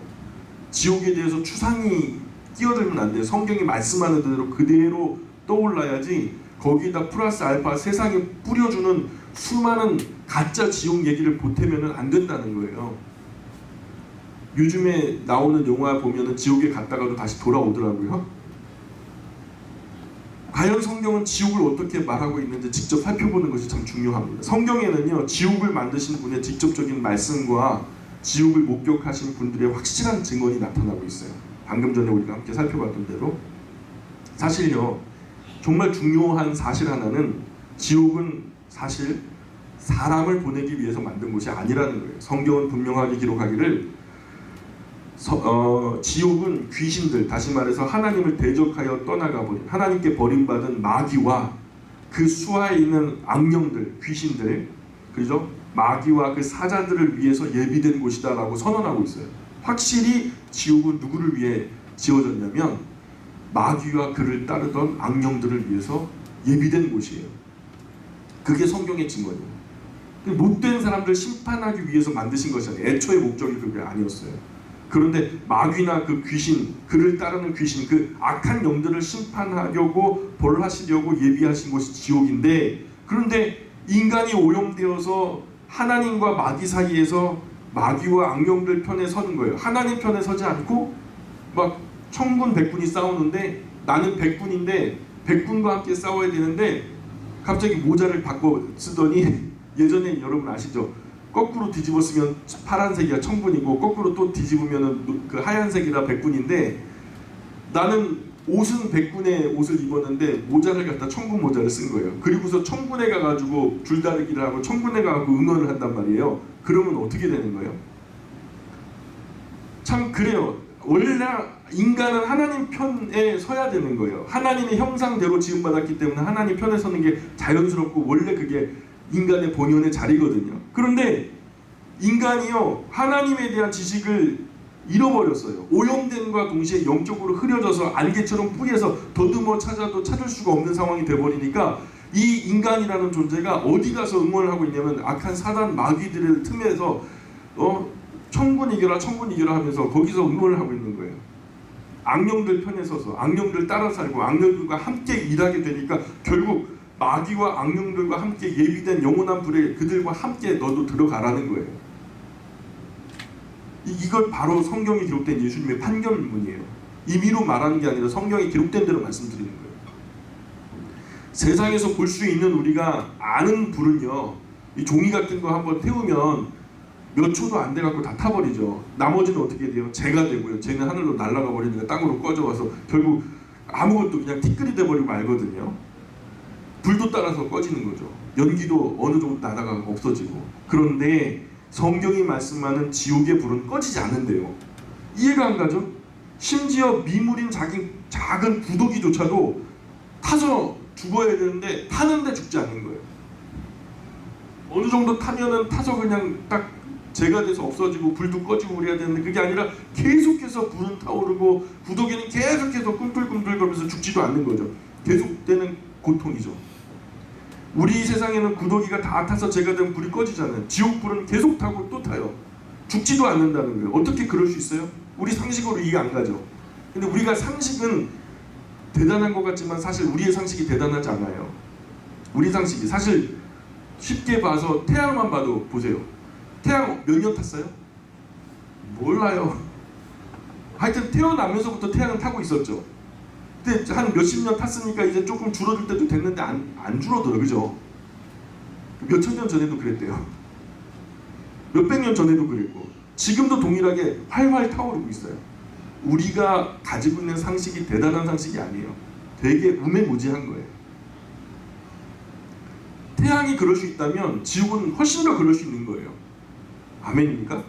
지옥에 대해서 추상이 끼어들면 안 돼요. 성경이 말씀하는 대로 그대로 떠올라야지 거기다 플러스 알파 세상에 뿌려주는 수많은 가짜 지옥 얘기를 보태면 안 된다는 거예요. 요즘에 나오는 영화 보면은 지옥에 갔다가도 다시 돌아오더라고요. 과연 성경은 지옥을 어떻게 말하고 있는지 직접 살펴보는 것이 참 중요합니다. 성경에는요, 지옥을 만드신 분의 직접적인 말씀과 지옥을 목격하신 분들의 확실한 증언이 나타나고 있어요. 방금 전에 우리가 함께 살펴봤던 대로. 사실요, 정말 중요한 사실 하나는 지옥은 사실 사람을 보내기 위해서 만든 곳이 아니라는 거예요. 성경은 분명하게 기록하기를 지옥은 귀신들, 다시 말해서 하나님을 대적하여 떠나가버린 하나님께 버림받은 마귀와 그 수하에 있는 악령들, 귀신들, 그죠? 마귀와 그 사자들을 위해서 예비된 곳이다라고 선언하고 있어요. 확실히 지옥은 누구를 위해 지어졌냐면 마귀와 그를 따르던 악령들을 위해서 예비된 곳이에요. 그게 성경의 증거예요. 못된 사람들 심판하기 위해서 만드신 것이 아니에요. 애초에 목적이 그게 아니었어요. 그런데 마귀나 그 귀신, 그를 따르는 귀신, 그 악한 영들을 심판하려고 벌하시려고 예비하신 곳이 지옥인데, 그런데 인간이 오염되어서 하나님과 마귀 사이에서 마귀와 악령들 편에 서는 거예요. 하나님 편에 서지 않고 막 천군 백군이 싸우는데 나는 백군인데 백군과 함께 싸워야 되는데 갑자기 모자를 바꿔 쓰더니 예전에 여러분 아시죠? 거꾸로 뒤집어 쓰면 파란색이야 천군이고 거꾸로 또 뒤집으면 그 하얀색이라 백군인데 나는 옷은 백군의 옷을 입었는데 모자를 갖다 천군 모자를 쓴 거예요. 그리고서 천군에 가가지고 줄다리기를 하고 천군에 가고 응원을 한단 말이에요. 그러면 어떻게 되는 거예요? 참 그래요. 원래 인간은 하나님 편에 서야 되는 거예요. 하나님의 형상대로 지음받았기 때문에 하나님 편에 서는 게 자연스럽고 원래 그게 인간의 본연의 자리거든요. 그런데 인간이요 하나님에 대한 지식을 잃어버렸어요. 오염됨과 동시에 영적으로 흐려져서 안개처럼 뿌리에서 더듬어 찾아도 찾을 수가 없는 상황이 돼버리니까 이 인간이라는 존재가 어디 가서 응원을 하고 있냐면 악한 사단 마귀들의 틈에서 천군 이겨라 천군 이겨라 하면서 거기서 응원을 하고 있는 거예요. 악령들 편에 서서 악령들 따라 살고 악령들과 함께 일하게 되니까 결국 마귀와 악령들과 함께 예비된 영원한 불에 그들과 함께 너도 들어가라는 거예요. 이걸 바로 성경에 기록된 예수님의 판결문이에요. 임의로 말하는 게 아니라 성경에 기록된 대로 말씀드리는 거예요. 세상에서 볼 수 있는 우리가 아는 불은요, 이 종이 같은 거 한번 태우면 몇 초도 안 돼갖고 다 타버리죠. 나머지는 어떻게 돼요? 재가 되고요. 재는 하늘로 날아가 버리니까 땅으로 꺼져와서 결국 아무것도 그냥 티끌이 돼버리고 말거든요. 불도 따라서 꺼지는 거죠. 연기도 어느 정도 나다가 없어지고. 그런데 성경이 말씀하는 지옥의 불은 꺼지지 않는데요. 이해가 안 가죠? 심지어 미물인 작은 구더기조차도 타서 죽어야 되는데 타는데 죽지 않는 거예요. 어느 정도 타면은 타서 그냥 딱 재가 돼서 없어지고 불도 꺼지고 그래야 되는데 그게 아니라 계속해서 불은 타오르고 구더기는 계속해서 꿈틀꿈틀 거리면서 죽지도 않는 거죠. 계속되는 고통이죠. 우리 세상에는 구더기가 다 타서 재가 되면 불이 꺼지잖아요. 지옥불은 계속 타고 또 타요. 죽지도 않는다는 거예요. 어떻게 그럴 수 있어요? 우리 상식으로 이해 안 가죠. 근데 우리가 상식은 대단한 것 같지만 사실 우리의 상식이 대단하지 않아요. 우리 상식이 사실 쉽게 봐서 태양만 봐도 보세요. 태양 몇 년 탔어요? 몰라요. 하여튼 태어나면서부터 태양은 타고 있었죠. 근데 한 몇십 년 탔으니까 이제 조금 줄어들 때도 됐는데 안 줄어들어, 그죠? 몇천 년 전에도 그랬대요. 몇백 년 전에도 그랬고 지금도 동일하게 활활 타오르고 있어요. 우리가 가지고 있는 상식이 대단한 상식이 아니에요. 되게 우매무지한 거예요. 태양이 그럴 수 있다면 지옥은 훨씬 더 그럴 수 있는 거예요. 아멘입니까?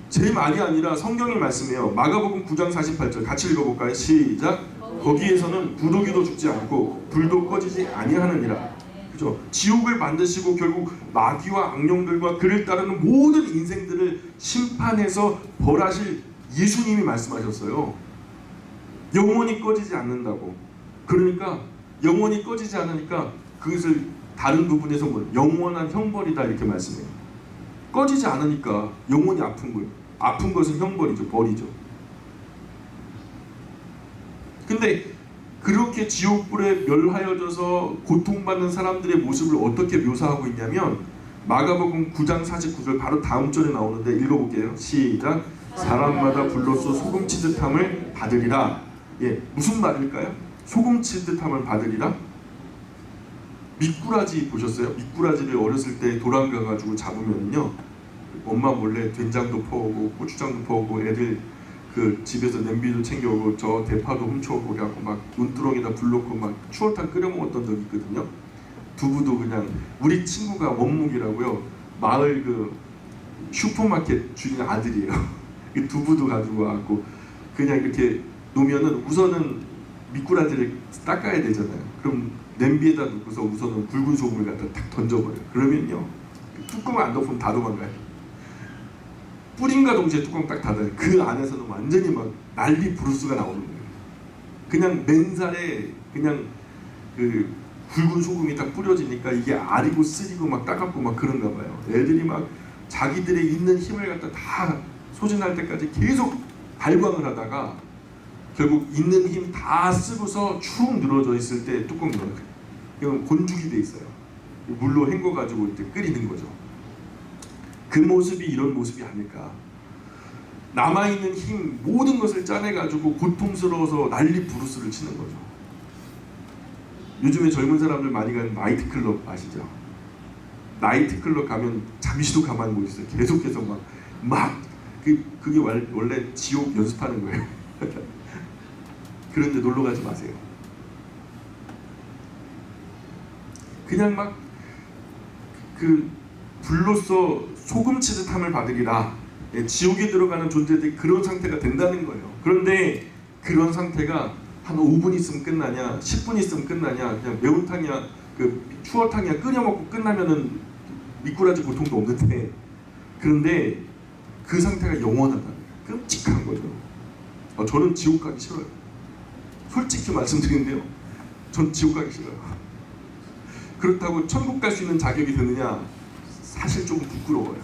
제 말이 아니라 성경이 말씀해요. 마가복음 9장 48절 같이 읽어볼까요? 시작. 거기에서는 구더기도 죽지 않고 불도 꺼지지 아니하느니라. 그죠? 지옥을 만드시고 결국 마귀와 악령들과 그를 따르는 모든 인생들을 심판해서 벌하실 예수님이 말씀하셨어요. 영원히 꺼지지 않는다고. 그러니까 영원히 꺼지지 않으니까 그것을 다른 부분에서 뭐 영원한 형벌이다 이렇게 말씀해요. 꺼지지 않으니까 영원히 아픈 거예요. 아픈 것은 형벌이죠. 벌이죠. 근데 그렇게 지옥불에 멸하여져서 고통받는 사람들의 모습을 어떻게 묘사하고 있냐면 마가복음 9장 49절 바로 다음 절에 나오는데 읽어볼게요. 시작. 사람마다 불로써 소금 치듯함을 받으리라. 예, 무슨 말일까요? 소금 치듯함을 받으리라. 미꾸라지 보셨어요? 미꾸라지를 어렸을 때 도망가가지고 잡으면요, 엄마 몰래 된장도 퍼오고 고추장도 퍼오고 애들 그 집에서 냄비도 챙겨오고 저 대파도 훔쳐오고 그래갖고 막 눈두렁에다 불 넣고 막 추어탕 끓여 먹었던 적이 있거든요. 두부도 그냥 우리 친구가 원묵이라고요, 마을 그 슈퍼마켓 주인 아들이에요. 두부도 가지고 와갖고 그냥 이렇게 놓으면은 우선은 미꾸라지를 닦아야 되잖아요. 그럼 냄비에다 넣고서 우선은 굵은 소금을 갖다 탁 던져버려요. 그러면요 뚜껑을 안 덮으면 다 도망가요. 뿌림과 동시에 뚜껑 딱 닫아요. 그 안에서는 완전히 막 난리 부르스가 나오는 거예요. 그냥 맨살에 그냥 그 굵은 소금이 딱 뿌려지니까 이게 아리고 쓰리고 막 따갑고 막 그런가 봐요. 애들이 막 자기들의 있는 힘을 갖다 다 소진할 때까지 계속 발광을 하다가 결국 있는 힘 다 쓰고서 축 늘어져 있을 때 뚜껑 열어요. 이건 곤죽이 돼 있어요. 물로 헹궈가지고 이제 끓이는 거죠. 그 모습이 이런 모습이 아닐까. 남아있는 힘 모든 것을 짜내가지고 고통스러워서 난리 부르스를 치는 거죠. 요즘에 젊은 사람들 많이 가는 나이트클럽 아시죠? 나이트클럽 가면 잠시도 가만히 못 있어요. 계속해서 그게 원래 지옥 연습하는 거예요. 그런데 놀러 가지 마세요. 그냥 막 그 불로써 소금 치듯 함을 받으리라. 지옥에 들어가는 존재들이 그런 상태가 된다는 거예요. 그런데 그런 상태가 한 5분 있으면 끝나냐, 10분 있으면 끝나냐, 그냥 매운탕이야, 그 추어탕이야 끓여 먹고 끝나면은 미꾸라지 고통도 없는데, 그런데 그 상태가 영원하다. 끔찍한 거죠. 저는 지옥 가기 싫어요. 솔직히 말씀드리는데요, 전 지옥 가기 싫어요. 그렇다고 천국 갈 수 있는 자격이 되느냐? 사실 조금 부끄러워요.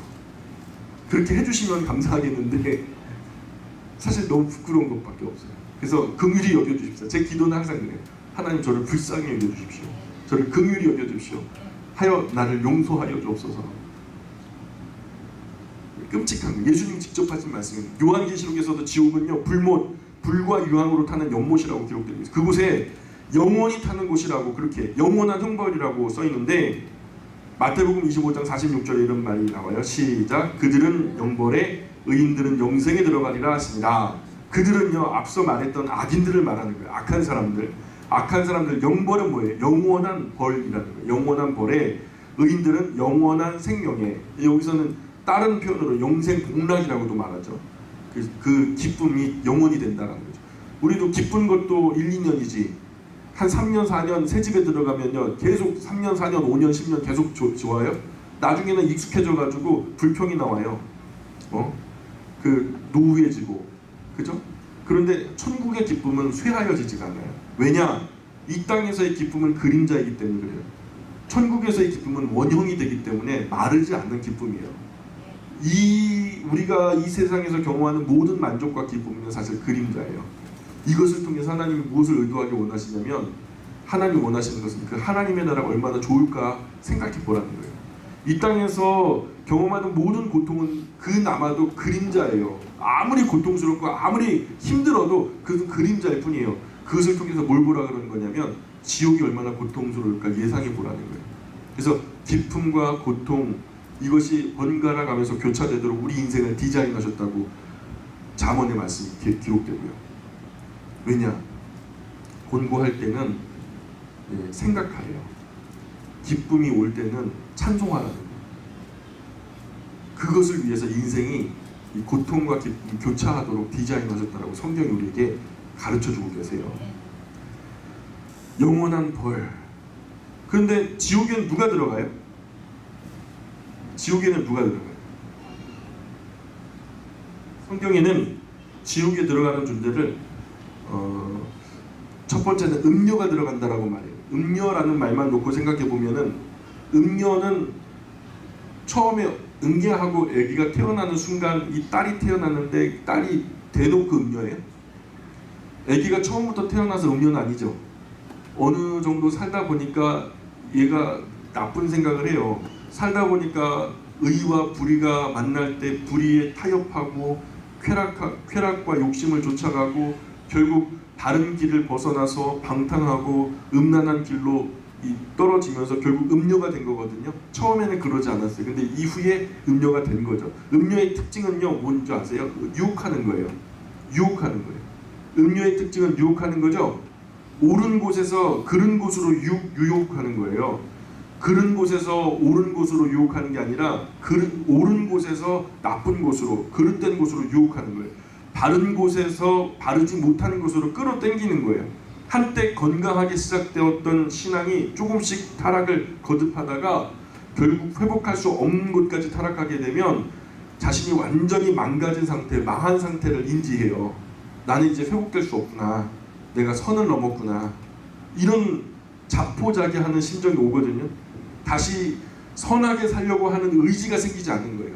그렇게 해주시면 감사하겠는데 사실 너무 부끄러운 것밖에 없어요. 그래서 긍휼히 여겨주십시오. 제 기도는 항상 그래요. 하나님 저를 불쌍히 여겨주십시오. 저를 긍휼히 여겨주십시오. 하여 나를 용서하여 주옵소서. 끔찍한 거. 예수님 직접 하신 말씀입니다. 요한계시록에서도 지옥은요 불과 유황으로 타는 연못이라고 기록되어 있어요. 그곳에 영원히 타는 곳이라고, 그렇게 영원한 형벌이라고 써 있는데, 마태복음 25장 46절에 이런 말이 나와요. 시작. 그들은 영벌에 의인들은 영생에 들어가리라 하십니다. 그들은요 앞서 말했던 악인들을 말하는 거예요. 악한 사람들. 영벌은 뭐예요? 영원한 벌이라는 거예요. 영원한 벌에 의인들은 영원한 생명에, 여기서는 다른 표현으로 영생 복락이라고도 말하죠. 그 기쁨이 영원히 된다는 거죠. 우리도 기쁜 것도 1, 2년이지 한 3년, 4년 새 집에 들어가면요 계속 3년, 4년, 5년, 10년 계속 좋아요. 나중에는 익숙해져가지고 불평이 나와요. 그 노후해지고, 그죠? 그런데 천국의 기쁨은 쇠하여지지가 않아요. 왜냐? 이 땅에서의 기쁨은 그림자이기 때문에 그래요. 천국에서의 기쁨은 원형이 되기 때문에 마르지 않는 기쁨이에요. 우리가 이 세상에서 경험하는 모든 만족과 기쁨은 사실 그림자예요. 이것을 통해서 하나님이 무엇을 의도하게 원하시냐면, 하나님이 원하시는 것은 그 하나님의 나라가 얼마나 좋을까 생각해 보라는 거예요. 이 땅에서 경험하는 모든 고통은 그나마도 그림자예요. 아무리 고통스럽고 아무리 힘들어도 그것은 그림자일 뿐이에요. 그것을 통해서 뭘 보라 그러는 거냐면 지옥이 얼마나 고통스러울까 예상해 보라는 거예요. 그래서 기쁨과 고통, 이것이 번갈아 가면서 교차되도록 우리 인생을 디자인하셨다고 잠언의 말씀이 기록되고요. 왜냐? 곤고할 때는 생각하래요. 기쁨이 올 때는 찬송하라는 거예요. 그것을 위해서 인생이 이 고통과 기쁨이 교차하도록 디자인하셨다고 성경이 우리에게 가르쳐주고 계세요. 영원한 벌. 그런데 지옥에는 누가 들어가요? 지옥에는 누가 들어가요? 성경에는 지옥에 들어가는 존재를 첫 번째는 음녀가 들어간다라고 말해요. 음녀라는 말만 놓고 생각해 보면은, 음녀는 처음에 응계하고 아기가 태어나는 순간 이 딸이 태어났는데 딸이 대놓고 음녀예요? 아기가 처음부터 태어나서 음녀는 아니죠. 어느 정도 살다 보니까 얘가 나쁜 생각을 해요. 살다 보니까 의와 불의가 만날 때 불의에 타협하고 쾌락과 욕심을 쫓아가고 결국 다른 길을 벗어나서 방탕하고 음란한 길로 떨어지면서 결국 음녀가 된 거거든요. 처음에는 그러지 않았어요. 근데 이후에 음녀가 된 거죠. 음녀의 특징은요 뭔지 아세요? 유혹하는 거예요. 유혹하는 거예요. 음녀의 특징은 유혹하는 거죠. 옳은 곳에서 그른 곳으로 유혹하는 거예요. 그른 곳에서 옳은 곳으로 유혹하는 게 아니라 옳은 곳에서 나쁜 곳으로, 그릇된 곳으로 유혹하는 거예요. 바른 곳에서 바르지 못하는 곳으로 끌어당기는 거예요. 한때 건강하게 시작되었던 신앙이 조금씩 타락을 거듭하다가 결국 회복할 수 없는 곳까지 타락하게 되면 자신이 완전히 망가진 상태, 망한 상태를 인지해요. 나는 이제 회복될 수 없구나. 내가 선을 넘었구나. 이런 자포자기하는 심정이 오거든요. 다시 선하게 살려고 하는 의지가 생기지 않는 거예요.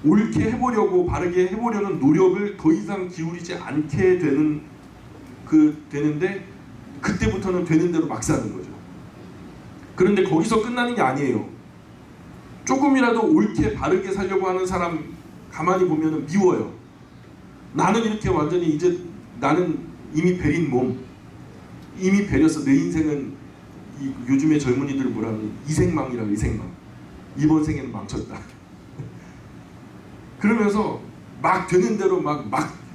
옳게 해보려고, 바르게 해보려는 노력을 더 이상 기울이지 않게 되는데 그때부터는 되는 대로 막 사는 거죠. 그런데 거기서 끝나는 게 아니에요. 조금이라도 옳게 바르게 살려고 하는 사람 가만히 보면 미워요. 나는 이렇게 완전히 이제 나는 이미 베린 몸, 이미 베렸어. 내 인생은 요즘에 젊은이들 뭐라면 이생망이라고. 이생망. 이번 생에는 망쳤다. 그러면서 막 되는 대로 막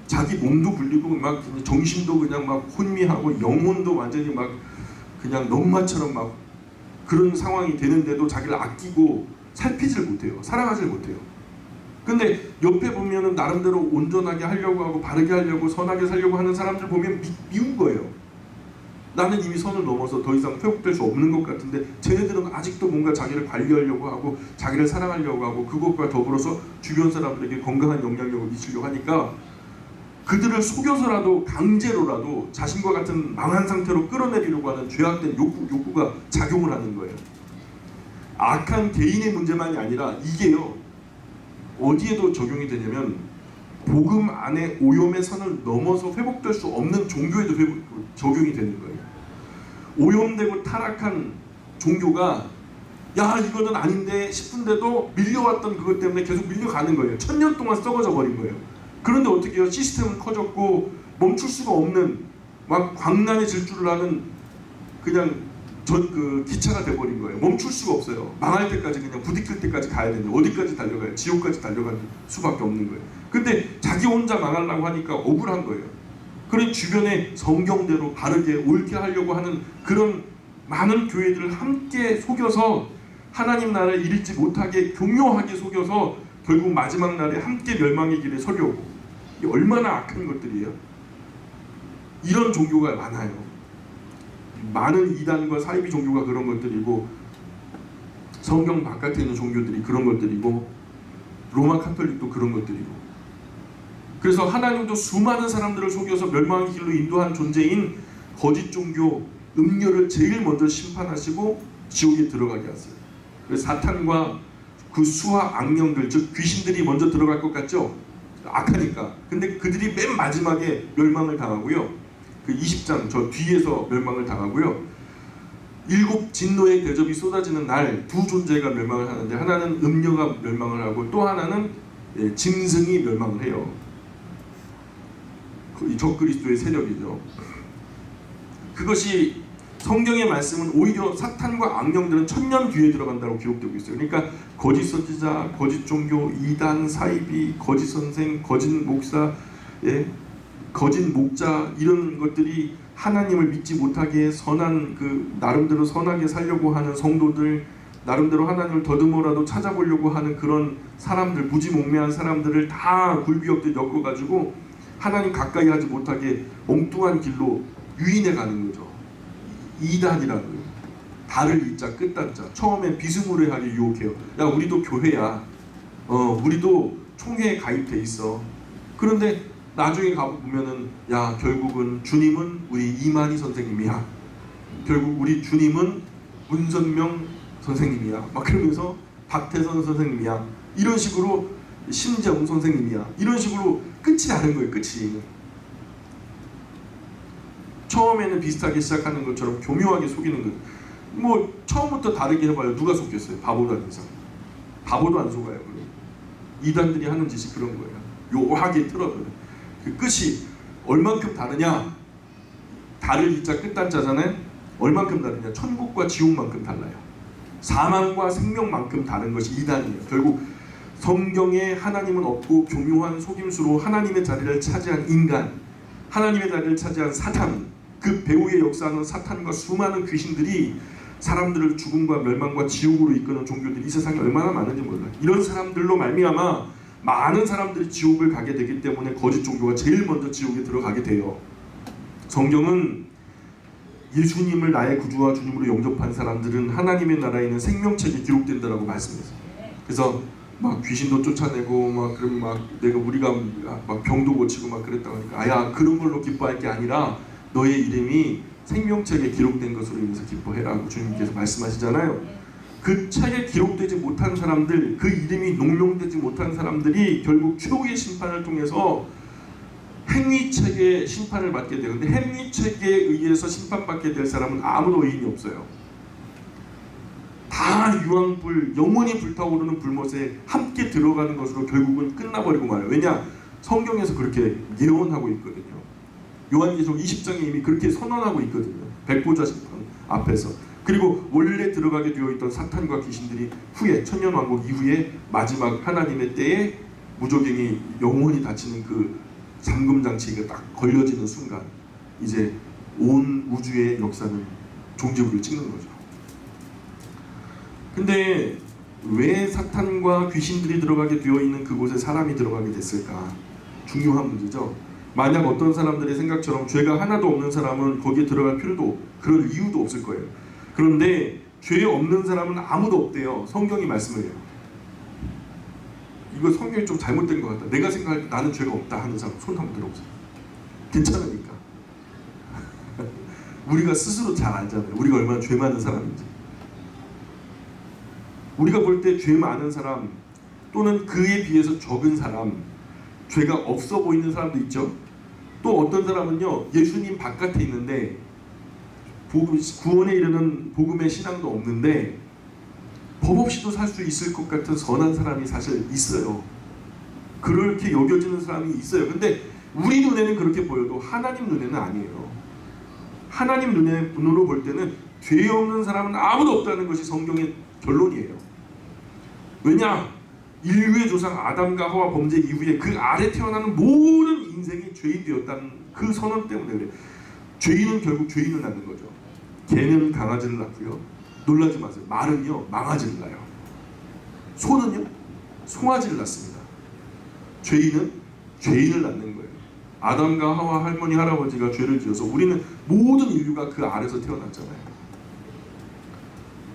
자기 몸도 굴리고 막 정신도 그냥 막 혼미하고 영혼도 완전히 막 그냥 놈마처럼 막 그런 상황이 되는데도 자기를 아끼고 살피질 못해요. 사랑하질 못해요. 근데 옆에 보면은 나름대로 온전하게 하려고 하고 바르게 하려고 선하게 살려고 하는 사람들 보면 미운 거예요. 나는 이미 선을 넘어서 더 이상 회복될 수 없는 것 같은데 쟤네들은 아직도 뭔가 자기를 관리하려고 하고 자기를 사랑하려고 하고 그것과 더불어서 주변 사람들에게 건강한 영향력을 미치려고 하니까 그들을 속여서라도 강제로라도 자신과 같은 망한 상태로 끌어내리려고 하는 죄악된 욕구가 작용을 하는 거예요. 악한 개인의 문제만이 아니라 이게요, 어디에도 적용이 되냐면 복음 안에 오염의 선을 넘어서 회복될 수 없는 종교에도 적용이 되는 거예요. 오염되고 타락한 종교가 야 이거는 아닌데 싶은데도 밀려왔던 그것 때문에 계속 밀려가는 거예요. 1000년 동안 썩어져 버린 거예요. 그런데 어떻게 해요? 시스템은 커졌고 멈출 수가 없는 막 광란의 질주를 하는 그냥 기차가 돼버린 거예요. 멈출 수가 없어요. 망할 때까지 그냥 부딪힐 때까지 가야 되는데 어디까지 달려가요? 지옥까지 달려가는 수밖에 없는 거예요. 근데 자기 혼자 망하려고 하니까 억울한 거예요. 그런 주변에 성경대로 바르게 옳게 하려고 하는 그런 많은 교회들을 함께 속여서 하나님 나라를 이루지 못하게 교묘하게 속여서 결국 마지막 날에 함께 멸망의 길에 서려고. 이게 얼마나 악한 것들이에요. 이런 종교가 많아요. 많은 이단과 사이비 종교가 그런 것들이고 성경 바깥에 있는 종교들이 그런 것들이고 로마 카톨릭도 그런 것들이고. 그래서 하나님도 수많은 사람들을 속여서 멸망의 길로 인도한 존재인 거짓 종교, 음료를 제일 먼저 심판하시고 지옥에 들어가게 하세요. 그래서 사탄과 그 수하 악령들, 즉 귀신들이 먼저 들어갈 것 같죠? 악하니까. 근데 그들이 맨 마지막에 멸망을 당하고요. 그 20장 저 뒤에서 멸망을 당하고요. 7 진노의 대접이 쏟아지는 날 두 존재가 멸망을 하는데 하나는 음녀가 멸망을 하고 또 하나는 짐승이 멸망을 해요. 이 적그리스도의 세력이죠. 그것이 성경의 말씀은 오히려 사탄과 악령들은 1000년 뒤에 들어간다고 기록되고 있어요. 그러니까 거짓 선지자, 거짓 종교, 이단, 사이비, 거짓 선생, 거짓 목사, 거짓 목자 이런 것들이 하나님을 믿지 못하게 선한 나름대로 선하게 살려고 하는 성도들, 나름대로 하나님을 더듬어라도 찾아보려고 하는 그런 사람들, 무지몽매한 사람들을 다 굴비역들 엮어가지고 하나님 가까이 하지 못하게 엉뚱한 길로 유인해 가는 거죠. 이단이라고요. 달을 이자 끝단자. 처음엔 비스무리하게 유혹해요. 야 우리도 교회야. 우리도 총회에 가입돼 있어. 그런데 나중에 가보면은 야 결국은 주님은 우리 이만희 선생님이야. 결국 우리 주님은 문선명 선생님이야. 막 그러면서 박태선 선생님이야. 이런 식으로 심재웅 선생님이야. 이런 식으로 끝이 나는 거예요. 끝이. 처음에는 비슷하게 시작하는 것처럼 교묘하게 속이는 거예요. 뭐 처음부터 다르게 해봐요. 누가 속겠어요? 바보도 아닌 사람. 바보도 안 속아요. 이단들이 하는 짓이 그런 거예요. 묘하게 틀어버려요. 그 끝이 얼만큼 다르냐? 달을 이자 끝단자잖아요. 얼만큼 다르냐? 천국과 지옥만큼 달라요. 사망과 생명만큼 다른 것이 이단이에요. 결국 성경에 하나님은 없고 교묘한 속임수로 하나님의 자리를 차지한 인간, 하나님의 자리를 차지한 사탄, 그 배후에 역사하는 사탄과 수많은 귀신들이 사람들을 죽음과 멸망과 지옥으로 이끄는 종교들이 이 세상에 얼마나 많은지 몰라요. 이런 사람들로 말미암아 많은 사람들이 지옥을 가게 되기 때문에 거짓 종교가 제일 먼저 지옥에 들어가게 돼요. 성경은 예수님을 나의 구주와 주님으로 영접한 사람들은 하나님의 나라에 있는 생명책에 기록된다라고 말씀했어요. 그래서 막 귀신도 쫓아내고 막 그럼 막 우리가 막 병도 고치고 막 그랬다고 하니까 아야 그런 걸로 기뻐할 게 아니라 너의 이름이 생명책에 기록된 것으로 인해서 기뻐해라고 주님께서 말씀하시잖아요. 그 책에 기록되지 못한 사람들, 그 이름이 농명되지 못한 사람들이 결국 최후의 심판을 통해서 행위책의 심판을 받게 돼요. 근데 행위책에 의해서 심판받게 될 사람은 아무도 의인이 없어요. 다 유황불, 영원히 불타오르는 불못에 함께 들어가는 것으로 결국은 끝나버리고 말아요. 왜냐? 성경에서 그렇게 예언하고 있거든요. 요한계시록 20장에 이미 그렇게 선언하고 있거든요. 백보자 심판 앞에서. 그리고 원래 들어가게 되어 있던 사탄과 귀신들이 후에 천년왕국 이후에 마지막 하나님의 때에 무저갱이 영원히 닫히는 그 잠금장치가 딱 걸려지는 순간 이제 온 우주의 역사는 종지부를 찍는 거죠. 근데 왜 사탄과 귀신들이 들어가게 되어 있는 그곳에 사람이 들어가게 됐을까? 중요한 문제죠. 만약 어떤 사람들의 생각처럼 죄가 하나도 없는 사람은 거기에 들어갈 필요도 그럴 이유도 없을 거예요. 그런데 죄 없는 사람은 아무도 없대요. 성경이 말씀을 해요. 이거 성경이 좀 잘못된 것 같다. 내가 생각할 때 나는 죄가 없다 하는 사람 손 한번 들어보세요. 괜찮으니까. 우리가 스스로 잘 알잖아요. 우리가 얼마나 죄 많은 사람인지. 우리가 볼 때 죄 많은 사람 또는 그에 비해서 적은 사람, 죄가 없어 보이는 사람도 있죠. 또 어떤 사람은요, 예수님 바깥에 있는데 구원에 이르는 복음의 신앙도 없는데 법 없이도 살 수 있을 것 같은 선한 사람이 사실 있어요. 그렇게 여겨지는 사람이 있어요. 근데 우리 눈에는 그렇게 보여도 하나님 눈에는 아니에요. 하나님 눈으로 볼 때는 죄 없는 사람은 아무도 없다는 것이 성경의 결론이에요. 왜냐? 인류의 조상 아담과 하와 범죄 이후에 그 아래 태어나는 모든 인생이 죄인 되었다는 그 선언 때문에 그래요. 죄인은 결국 죄인을 낳는 거죠. 개는 강아지를 낳고요. 놀라지 마세요. 말은요 망아지를 낳아요. 소는요 송아지를 낳습니다. 죄인은 죄인을 낳는 거예요. 아담과 하와 할머니 할아버지가 죄를 지어서 우리는 모든 인류가 그 아래서 태어났잖아요.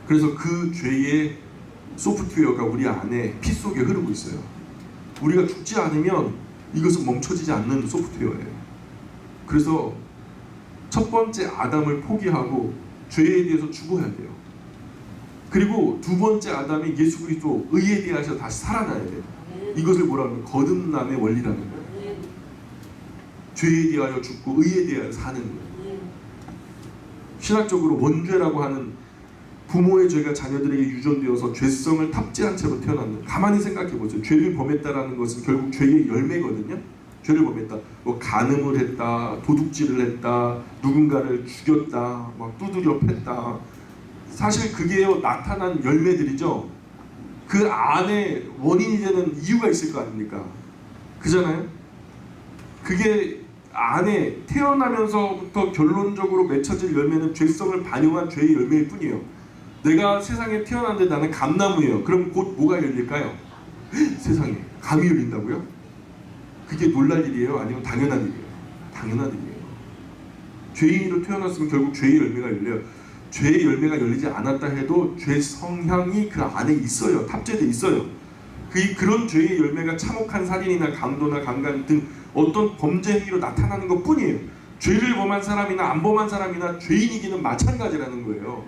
그래서 그 죄의 소프트웨어가 우리 안에 피 속에 흐르고 있어요. 우리가 죽지 않으면 이것은 멈춰지지 않는 소프트웨어예요. 그래서 첫 번째 아담을 포기하고 죄에 대해서 죽어야 돼요. 그리고 두 번째 아담이 예수 그리스도 의에 대하여 다시 살아나야 돼요. 이것을 뭐라고 하면 거듭남의 원리라는 거예요. 죄에 대하여 죽고 의에 대하여 사는 거예요. 신학적으로 원죄라고 하는 부모의 죄가 자녀들에게 유전되어서 죄성을 탑재한 채로 태어났는. 가만히 생각해 보세요. 죄를 범했다라는 것은 결국 죄의 열매거든요. 죄를 범했다. 뭐 간음을 했다, 도둑질을 했다, 누군가를 죽였다, 막 두드려 팼다. 사실 그게요 나타난 열매들이죠. 그 안에 원인이 되는 이유가 있을 거 아닙니까? 그잖아요. 그게 안에 태어나면서부터 결론적으로 맺혀질 열매는 죄성을 반영한 죄의 열매일 뿐이에요. 내가 세상에 태어났는데 나는 감나무예요. 그럼 곧 뭐가 열릴까요? 세상에 감이 열린다고요? 그게 놀랄 일이에요? 아니면 당연한 일이에요? 당연한 일이에요. 죄인으로 태어났으면 결국 죄의 열매가 열려요. 죄의 열매가 열리지 않았다 해도 죄 성향이 그 안에 있어요. 탑재되어 있어요. 그런 죄의 열매가 참혹한 살인이나 강도나 강간 등 어떤 범죄 행위로 나타나는 것 뿐이에요. 죄를 범한 사람이나 안 범한 사람이나 죄인이기는 마찬가지라는 거예요.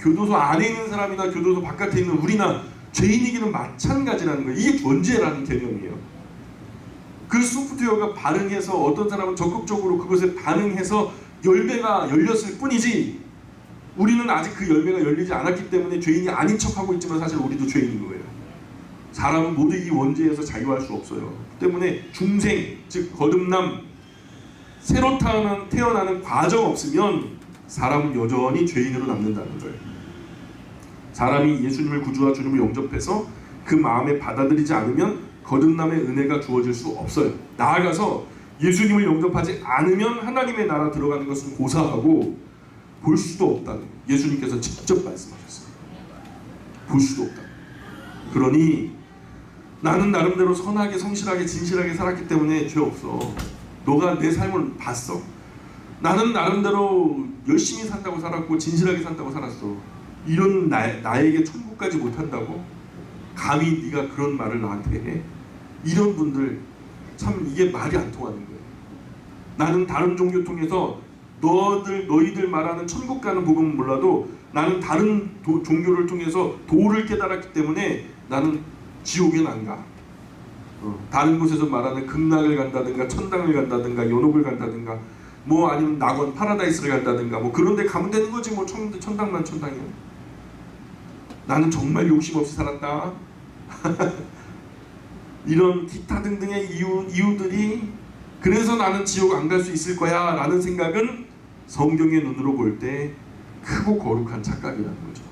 교도소 안에 있는 사람이나 교도소 바깥에 있는 우리나 죄인이기는 마찬가지라는 거예요. 이게 원죄라는 개념이에요. 그 소프트웨어가 반응해서 어떤 사람은 적극적으로 그것에 반응해서 열매가 열렸을 뿐이지 우리는 아직 그 열매가 열리지 않았기 때문에 죄인이 아닌 척하고 있지만 사실 우리도 죄인인 거예요. 사람은 모두 이 원죄에서 자유할 수 없어요. 때문에 중생, 즉 거듭남, 새로 태어나는 과정 없으면 사람은 여전히 죄인으로 남는다는 거예요. 사람이 예수님을 구주와 주님을 영접해서 그 마음에 받아들이지 않으면 거듭남의 은혜가 주어질 수 없어요. 나아가서 예수님을 영접하지 않으면 하나님의 나라 들어가는 것은 고사하고 볼 수도 없다는 거예요. 예수님께서 직접 말씀하셨어요. 볼 수도 없다. 그러니 나는 나름대로 선하게 성실하게 진실하게 살았기 때문에 죄 없어. 너가 내 삶을 봤어. 나는 나름대로 열심히 산다고 살았고 진실하게 산다고 살았어. 이런 나에게 천국까지 못한다고? 감히 네가 그런 말을 나한테 해? 이런 분들 참 이게 말이 안 통하는 거예요. 나는 다른 종교 통해서 너희들 말하는 천국 가는 복음은 몰라도 나는 다른 종교를 통해서 도를 깨달았기 때문에 나는 지옥엔 안 가. 다른 곳에서 말하는 극락을 간다든가 천당을 간다든가 연옥을 간다든가 뭐 아니면 낙원 파라다이스를 간다든가 뭐 그런 데 가면 되는 거지 뭐 천당만 천당이야. 나는 정말 욕심 없이 살았다. 이런 기타 등등의 이유들이 그래서 나는 지옥 안 갈 수 있을 거야 라는 생각은 성경의 눈으로 볼 때 크고 거룩한 착각이라는 거죠.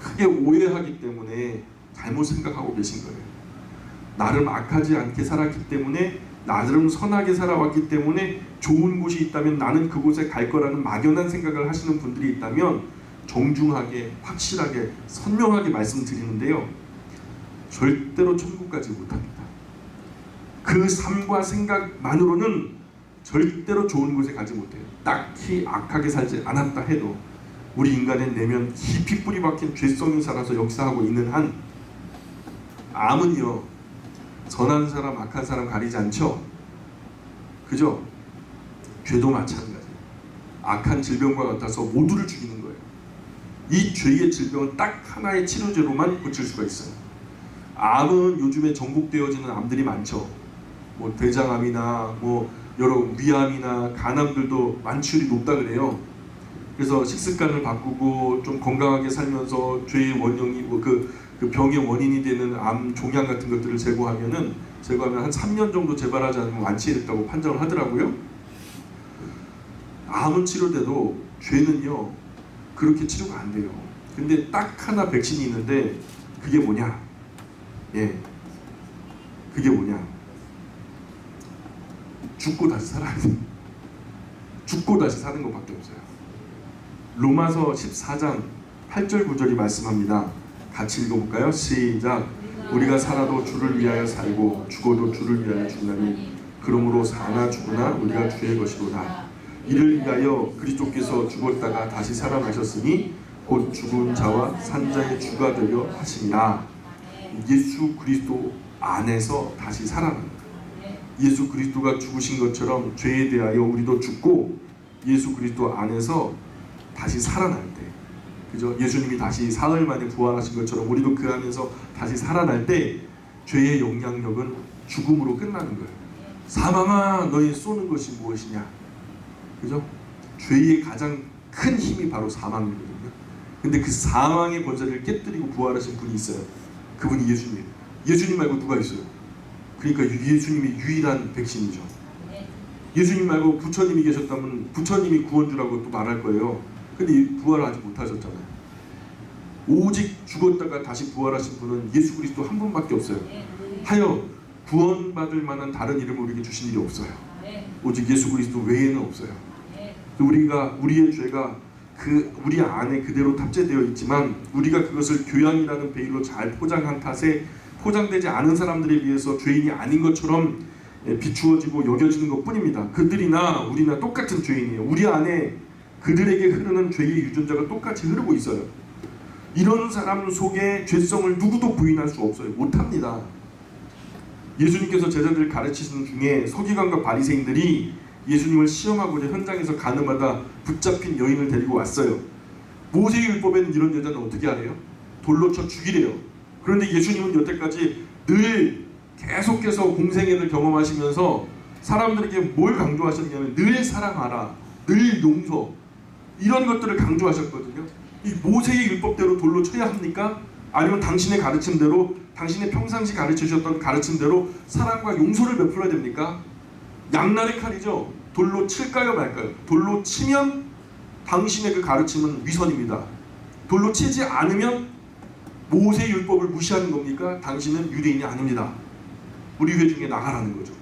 크게 오해하기 때문에 잘못 생각하고 계신 거예요. 나름 악하지 않게 살았기 때문에 나름 선하게 살아왔기 때문에 좋은 곳이 있다면 나는 그곳에 갈 거라는 막연한 생각을 하시는 분들이 있다면 정중하게 확실하게 선명하게 말씀드리는데요. 절대로 천국까지 못합니다. 그 삶과 생각만으로는 절대로 좋은 곳에 가지 못해요. 딱히 악하게 살지 않았다 해도 우리 인간의 내면 깊이 뿌리 박힌 죄성이 살아서 역사하고 있는 한 암은요 선한 사람 악한 사람 가리지 않죠. 그죠? 죄도 마찬가지예요. 악한 질병과 같아서 모두를 죽이는 거예요. 이 죄의 질병은 딱 하나의 치료제로만 고칠 수가 있어요. 암은 요즘에 전국되어지는 암들이 많죠. 뭐 대장암이나 뭐 여러 위암이나 간암들도 만취율이 높다 그래요. 그래서 식습관을 바꾸고 좀 건강하게 살면서 죄의 원형이 뭐 그 병의 원인이 되는 암 종양 같은 것들을 제거하면 한 3년 정도 재발하지 않으면 완치했다고 판정을 하더라고요. 암은 치료돼도 죄는요 그렇게 치료가 안 돼요. 근데 딱 하나 백신이 있는데 그게 뭐냐? 예, 그게 뭐냐? 죽고 다시 살아야 돼. 죽고 다시 사는 것밖에 없어요. 로마서 14장 8절 9절이 말씀합니다. 같이 읽어볼까요? 시작. 우리가 살아도 주를 위하여 살고 죽어도 주를 위하여 죽나니 그러므로 사나 죽으나 우리가 주의 것이로다. 이를 위하여 그리스도께서 죽었다가 다시 살아나셨으니 곧 죽은 자와 산 자의 주가 되려 하심이라. 예수 그리스도 안에서 다시 살아납니다. 예수 그리스도가 죽으신 것처럼 죄에 대하여 우리도 죽고 예수 그리스도 안에서 다시 살아날 때, 그죠? 예수님이 다시 사흘 만에 부활하신 것처럼 우리도 그 안에서 다시 살아날 때 죄의 영향력은 죽음으로 끝나는 거예요. 사망아 너희 쏘는 것이 무엇이냐? 그죠? 죄의 가장 큰 힘이 바로 사망이거든요. 근데 그 사망의 권세를 깨뜨리고 부활하신 분이 있어요. 그분이 예수님이에요. 예수님 말고 누가 있어요? 그러니까 예수님이 유일한 백신이죠. 예수님 말고 부처님이 계셨다면 부처님이 구원주라고 또 말할 거예요. 근데 부활을 아직 못하셨잖아요. 오직 죽었다가 다시 부활하신 분은 예수 그리스도 한 분밖에 없어요. 하여 구원받을 만한 다른 이름을 우리에게 주신 일이 없어요. 오직 예수 그리스도 외에는 없어요. 우리의 죄가 우리 안에 그대로 탑재되어 있지만 우리가 그것을 교양이라는 베일로 잘 포장한 탓에 포장되지 않은 사람들에 비해서 죄인이 아닌 것처럼 비추어지고 여겨지는 것뿐입니다. 그들이나 우리나 똑같은 죄인이에요. 우리 안에 그들에게 흐르는 죄의 유전자가 똑같이 흐르고 있어요. 이런 사람 속에 죄성을 누구도 부인할 수 없어요. 못합니다. 예수님께서 제자들을 가르치시는 중에 서기관과 바리새인들이 예수님을 시험하고자 현장에서 가늠하다 붙잡힌 여인을 데리고 왔어요. 모세율법에는 이런 여자는 어떻게 하래요? 돌로 쳐 죽이래요. 그런데 예수님은 여태까지 늘 계속해서 공생애를 경험하시면서 사람들에게 뭘 강조하셨냐면 늘 사랑하라, 늘 용서, 이런 것들을 강조하셨거든요. 이 모세의 율법대로 돌로 쳐야 합니까? 아니면 당신의 가르침대로, 당신의 평상시 가르치셨던 가르침대로 사랑과 용서를 베풀어야 됩니까? 양날의 칼이죠. 돌로 칠까요 말까요? 돌로 치면 당신의 그 가르침은 위선입니다. 돌로 치지 않으면 모세의 율법을 무시하는 겁니까? 당신은 유대인이 아닙니다. 우리 회중에 나가라는 거죠.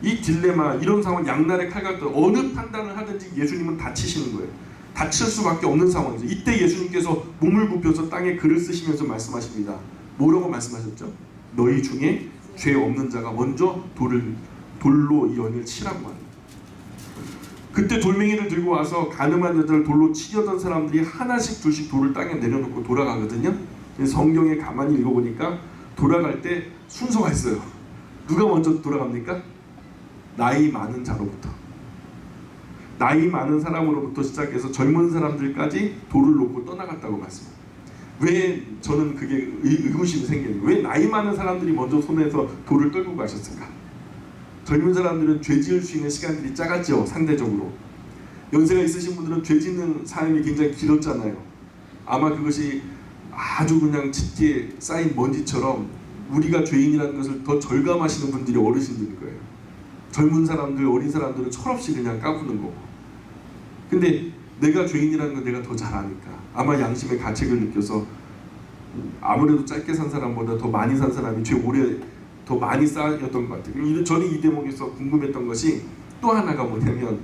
이 딜레마, 이런 상황, 양날의 칼 같은 어느 판단을 하든지 예수님은 다치시는 거예요. 다칠 수밖에 없는 상황이죠. 이때 예수님께서 몸을 굽혀서 땅에 글을 쓰시면서 말씀하십니다. 뭐라고 말씀하셨죠? 너희 중에 죄 없는 자가 먼저 돌로 이 여인을 치라고 합니다. 그때 돌멩이를 들고 와서 가늠한 여자를 돌로 치려던 사람들이 하나씩 둘씩 돌을 땅에 내려놓고 돌아가거든요. 성경에 가만히 읽어보니까 돌아갈 때 순서가 있어요. 누가 먼저 돌아갑니까? 나이 많은 자로부터. 나이 많은 사람으로부터 시작해서 젊은 사람들까지 돌을 놓고 떠나갔다고 말씀합니다. 왜 저는 그게 의구심이 생겨요. 왜 나이 많은 사람들이 먼저 손에서 돌을 떨고 가셨을까? 젊은 사람들은 죄 지을 수 있는 시간들이 작았죠. 상대적으로. 연세가 있으신 분들은 죄 짓는 삶이 굉장히 길었잖아요. 아마 그것이 아주 그냥 짙게 쌓인 먼지처럼 우리가 죄인이라는 것을 더 절감하시는 분들이 어르신들일 거예요. 젊은 사람들, 어린 사람들은 철없이 그냥 까부는 거고. 근데 내가 죄인이라는 걸 내가 더 잘 아니까 아마 양심의 가책을 느껴서 아무래도 짧게 산 사람보다 더 많이 산 사람이 죄 오래 더 많이 쌓였던 것 같아요. 저는 이 대목에서 궁금했던 것이 또 하나가 뭐냐면,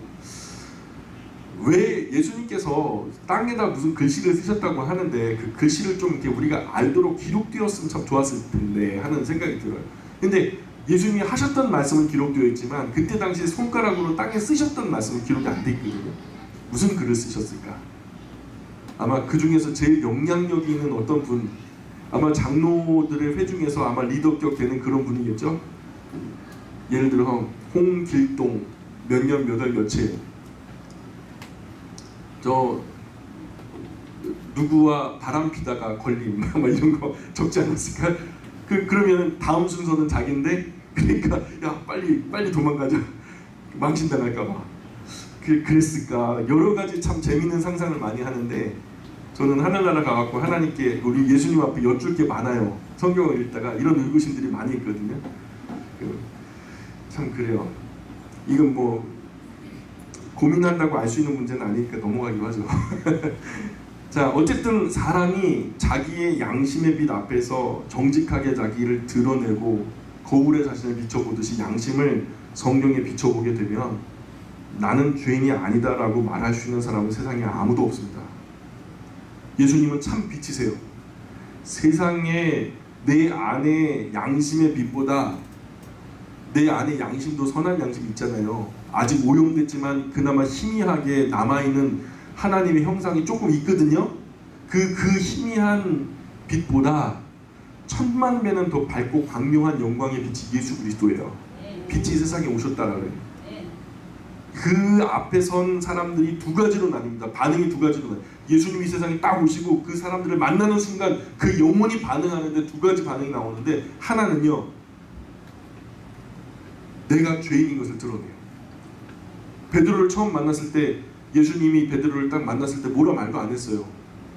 왜 예수님께서 땅에다 무슨 글씨를 쓰셨다고 하는데 그 글씨를 좀 이렇게 우리가 알도록 기록되었으면 참 좋았을 텐데 하는 생각이 들어요. 근데 예수님이 하셨던 말씀은 기록되어 있지만 그때 당시 손가락으로 땅에 쓰셨던 말씀은 기록이 안 돼 있거든요. 무슨 글을 쓰셨을까? 아마 그 중에서 제일 영향력이 있는 어떤 분, 아마 장로들의 회 중에서 아마 리더격 되는 그런 분이겠죠. 예를 들어 홍길동 몇 년 몇 월 며칠 저 누구와 바람 피다가 걸림 막 이런 거 적지 않았을까? 그러면 다음 순서는 자기인데, 그러니까 야 빨리 도망가자 망신당할까봐 그랬을까? 여러 가지 참 재밌는 상상을 많이 하는데, 저는 하늘나라 가갖고 하나님께 우리 예수님 앞에 여쭐 게 많아요. 성경을 읽다가 이런 의구심들이 많이 있거든요. 참 그래요. 이건 뭐 고민한다고 알 수 있는 문제는 아니니까 넘어가기로 하죠. 자, 어쨌든 사람이 자기의 양심의 빛 앞에서 정직하게 자기를 드러내고 거울에 자신을 비춰보듯이 양심을 성경에 비춰보게 되면 나는 죄인이 아니다라고 말할 수 있는 사람은 세상에 아무도 없습니다. 예수님은 참 빛이세요. 세상에 내 안에 양심의 빛보다 내 안에 양심도 선한 양심이 있잖아요. 아직 오염됐지만 그나마 희미하게 남아있는 하나님의 형상이 조금 있거든요. 그 희미한 빛보다 천만 배는 더 밝고 광명한 영광의 빛이 예수 그리스도예요. 빛이 세상에 오셨다라는. 그 앞에 선 사람들이 두 가지로 나뉩니다. 반응이 두 가지로 나뉩니다. 예수님이 세상에 딱 오시고 그 사람들을 만나는 순간 그 영혼이 반응하는데 두 가지 반응이 나오는데, 하나는요, 내가 죄인인 것을 드러내요. 베드로를 처음 만났을 때 예수님이 베드로를 딱 만났을 때 뭐라 말도 안 했어요.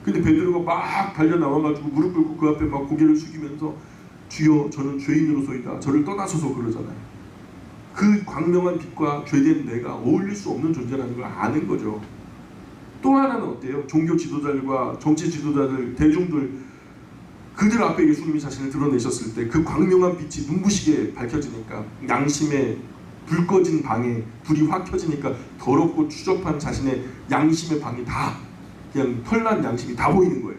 근데 베드로가 막 달려 나와가지고 무릎 꿇고 그 앞에 막 고개를 숙이면서 주여 저는 죄인으로소이다 저를 떠나소서 그러잖아요. 그 광명한 빛과 죄된 내가 어울릴 수 없는 존재라는 걸 아는 거죠. 또 하나는 어때요? 종교 지도자들과 정치 지도자들, 대중들, 그들 앞에 예수님이 자신을 드러내셨을 때 그 광명한 빛이 눈부시게 밝혀지니까 양심의 불 꺼진 방에 불이 확 켜지니까 더럽고 추접한 자신의 양심의 방이 다 그냥 털난 양심이 다 보이는 거예요.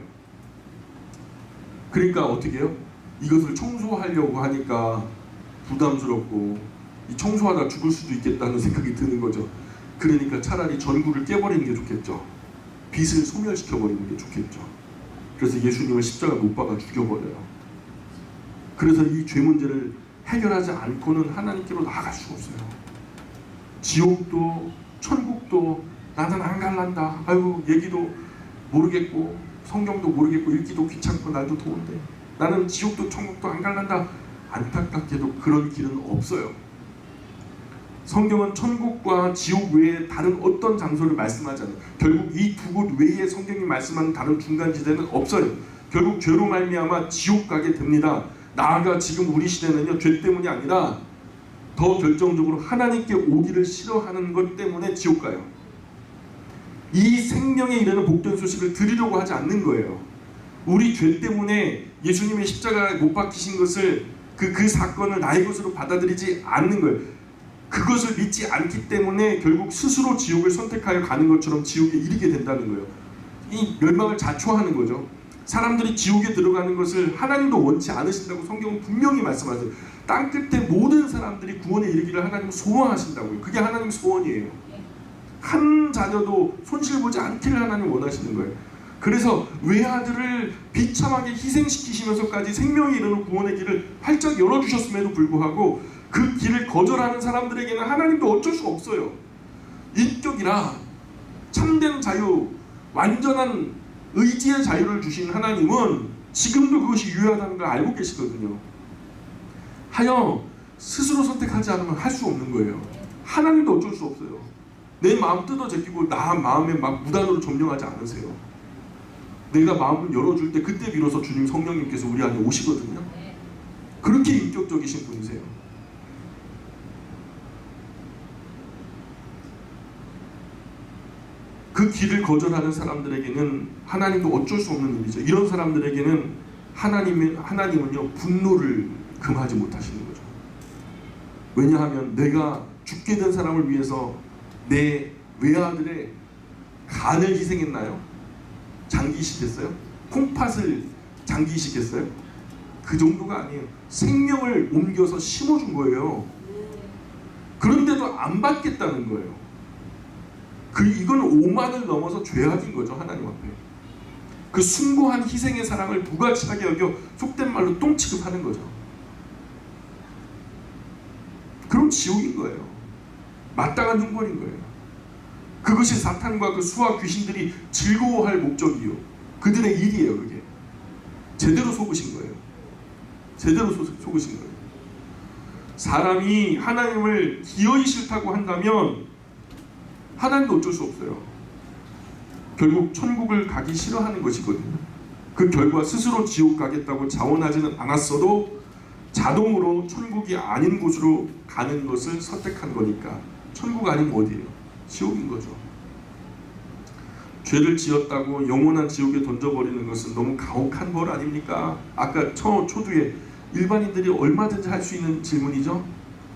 그러니까 어떻게 해요? 이것을 청소하려고 하니까 부담스럽고 청소하다 죽을 수도 있겠다는 생각이 드는 거죠. 그러니까 차라리 전구를 깨버리는 게 좋겠죠. 빛을 소멸시켜버리는 게 좋겠죠. 그래서 예수님을 십자가 못 박아 죽여버려요. 그래서 이 죄 문제를 해결하지 않고는 하나님께로 나아갈 수가 없어요. 지옥도 천국도 나는 안 갈란다. 아이고 얘기도 모르겠고 성경도 모르겠고 읽기도 귀찮고 날도 더운데 나는 지옥도 천국도 안 갈란다. 안타깝게도 그런 길은 없어요. 성경은 천국과 지옥 외에 다른 어떤 장소를 말씀하지 않아요. 결국 이 두 곳 외에 성경이 말씀하는 다른 중간지대는 없어요. 결국 죄로 말미암아 지옥 가게 됩니다. 나아가 지금 우리 시대는요, 죄 때문이 아니라 더 결정적으로 하나님께 오기를 싫어하는 것 때문에 지옥 가요. 이 생명에 이르는 복된 소식을 드리려고 하지 않는 거예요. 우리 죄 때문에 예수님의 십자가에 못 박히신 것을 그 사건을 나의 것으로 받아들이지 않는 거예요. 그것을 믿지 않기 때문에 결국 스스로 지옥을 선택하여 가는 것처럼 지옥에 이르게 된다는 거예요. 이 멸망을 자초하는 거죠. 사람들이 지옥에 들어가는 것을 하나님도 원치 않으신다고 성경은 분명히 말씀하세요. 땅끝의 모든 사람들이 구원에 이르기를 하나님은 소원하신다고요. 그게 하나님 소원이에요. 한 자녀도 손실보지 않기를 하나님 원하시는 거예요. 그래서 외아들을 비참하게 희생시키시면서까지 생명에 이르는 구원의 길을 활짝 열어주셨음에도 불구하고 그 길을 거절하는 사람들에게는 하나님도 어쩔 수가 없어요. 인격이라 참된 자유, 완전한 의지의 자유를 주신 하나님은 지금도 그것이 유효하다는 걸 알고 계시거든요. 하여 스스로 선택하지 않으면 할 수 없는 거예요. 하나님도 어쩔 수 없어요. 내 마음 뜯어 제끼고 나 마음에 막 무단으로 점령하지 않으세요. 내가 마음을 열어줄 때 그때 비로소 주님 성령님께서 우리 안에 오시거든요. 그렇게 인격적이신 분이세요. 그 길을 거절하는 사람들에게는 하나님도 어쩔 수 없는 일이죠. 이런 사람들에게는 하나님은요 분노를 금하지 못하시는 거죠. 왜냐하면 내가 죽게 된 사람을 위해서 내 외아들의 간을 희생했나요? 장기시켰어요? 콩팥을 장기시켰어요? 그 정도가 아니에요. 생명을 옮겨서 심어준 거예요. 그런데도 안 받겠다는 거예요. 이건 오만을 넘어서 죄악인 거죠. 하나님 앞에. 그 숭고한 희생의 사랑을 무가치하게 여겨 속된 말로 똥 취급하는 거죠. 그럼 지옥인 거예요. 마땅한 형벌인 거예요. 그것이 사탄과 그 수와 귀신들이 즐거워할 목적이요. 그들의 일이에요. 그게. 제대로 속으신 거예요. 제대로 속으신 거예요. 사람이 하나님을 기어이 싫다고 한다면 하나님도 어쩔 수 없어요. 결국 천국을 가기 싫어하는 것이거든요. 그 결과 스스로 지옥 가겠다고 자원하지는 않았어도 자동으로 천국이 아닌 곳으로 가는 것을 선택한 거니까 천국 아니면 어디예요? 지옥인 거죠. 죄를 지었다고 영원한 지옥에 던져버리는 것은 너무 가혹한 벌 아닙니까? 아까 초두에 일반인들이 얼마든지 할 수 있는 질문이죠.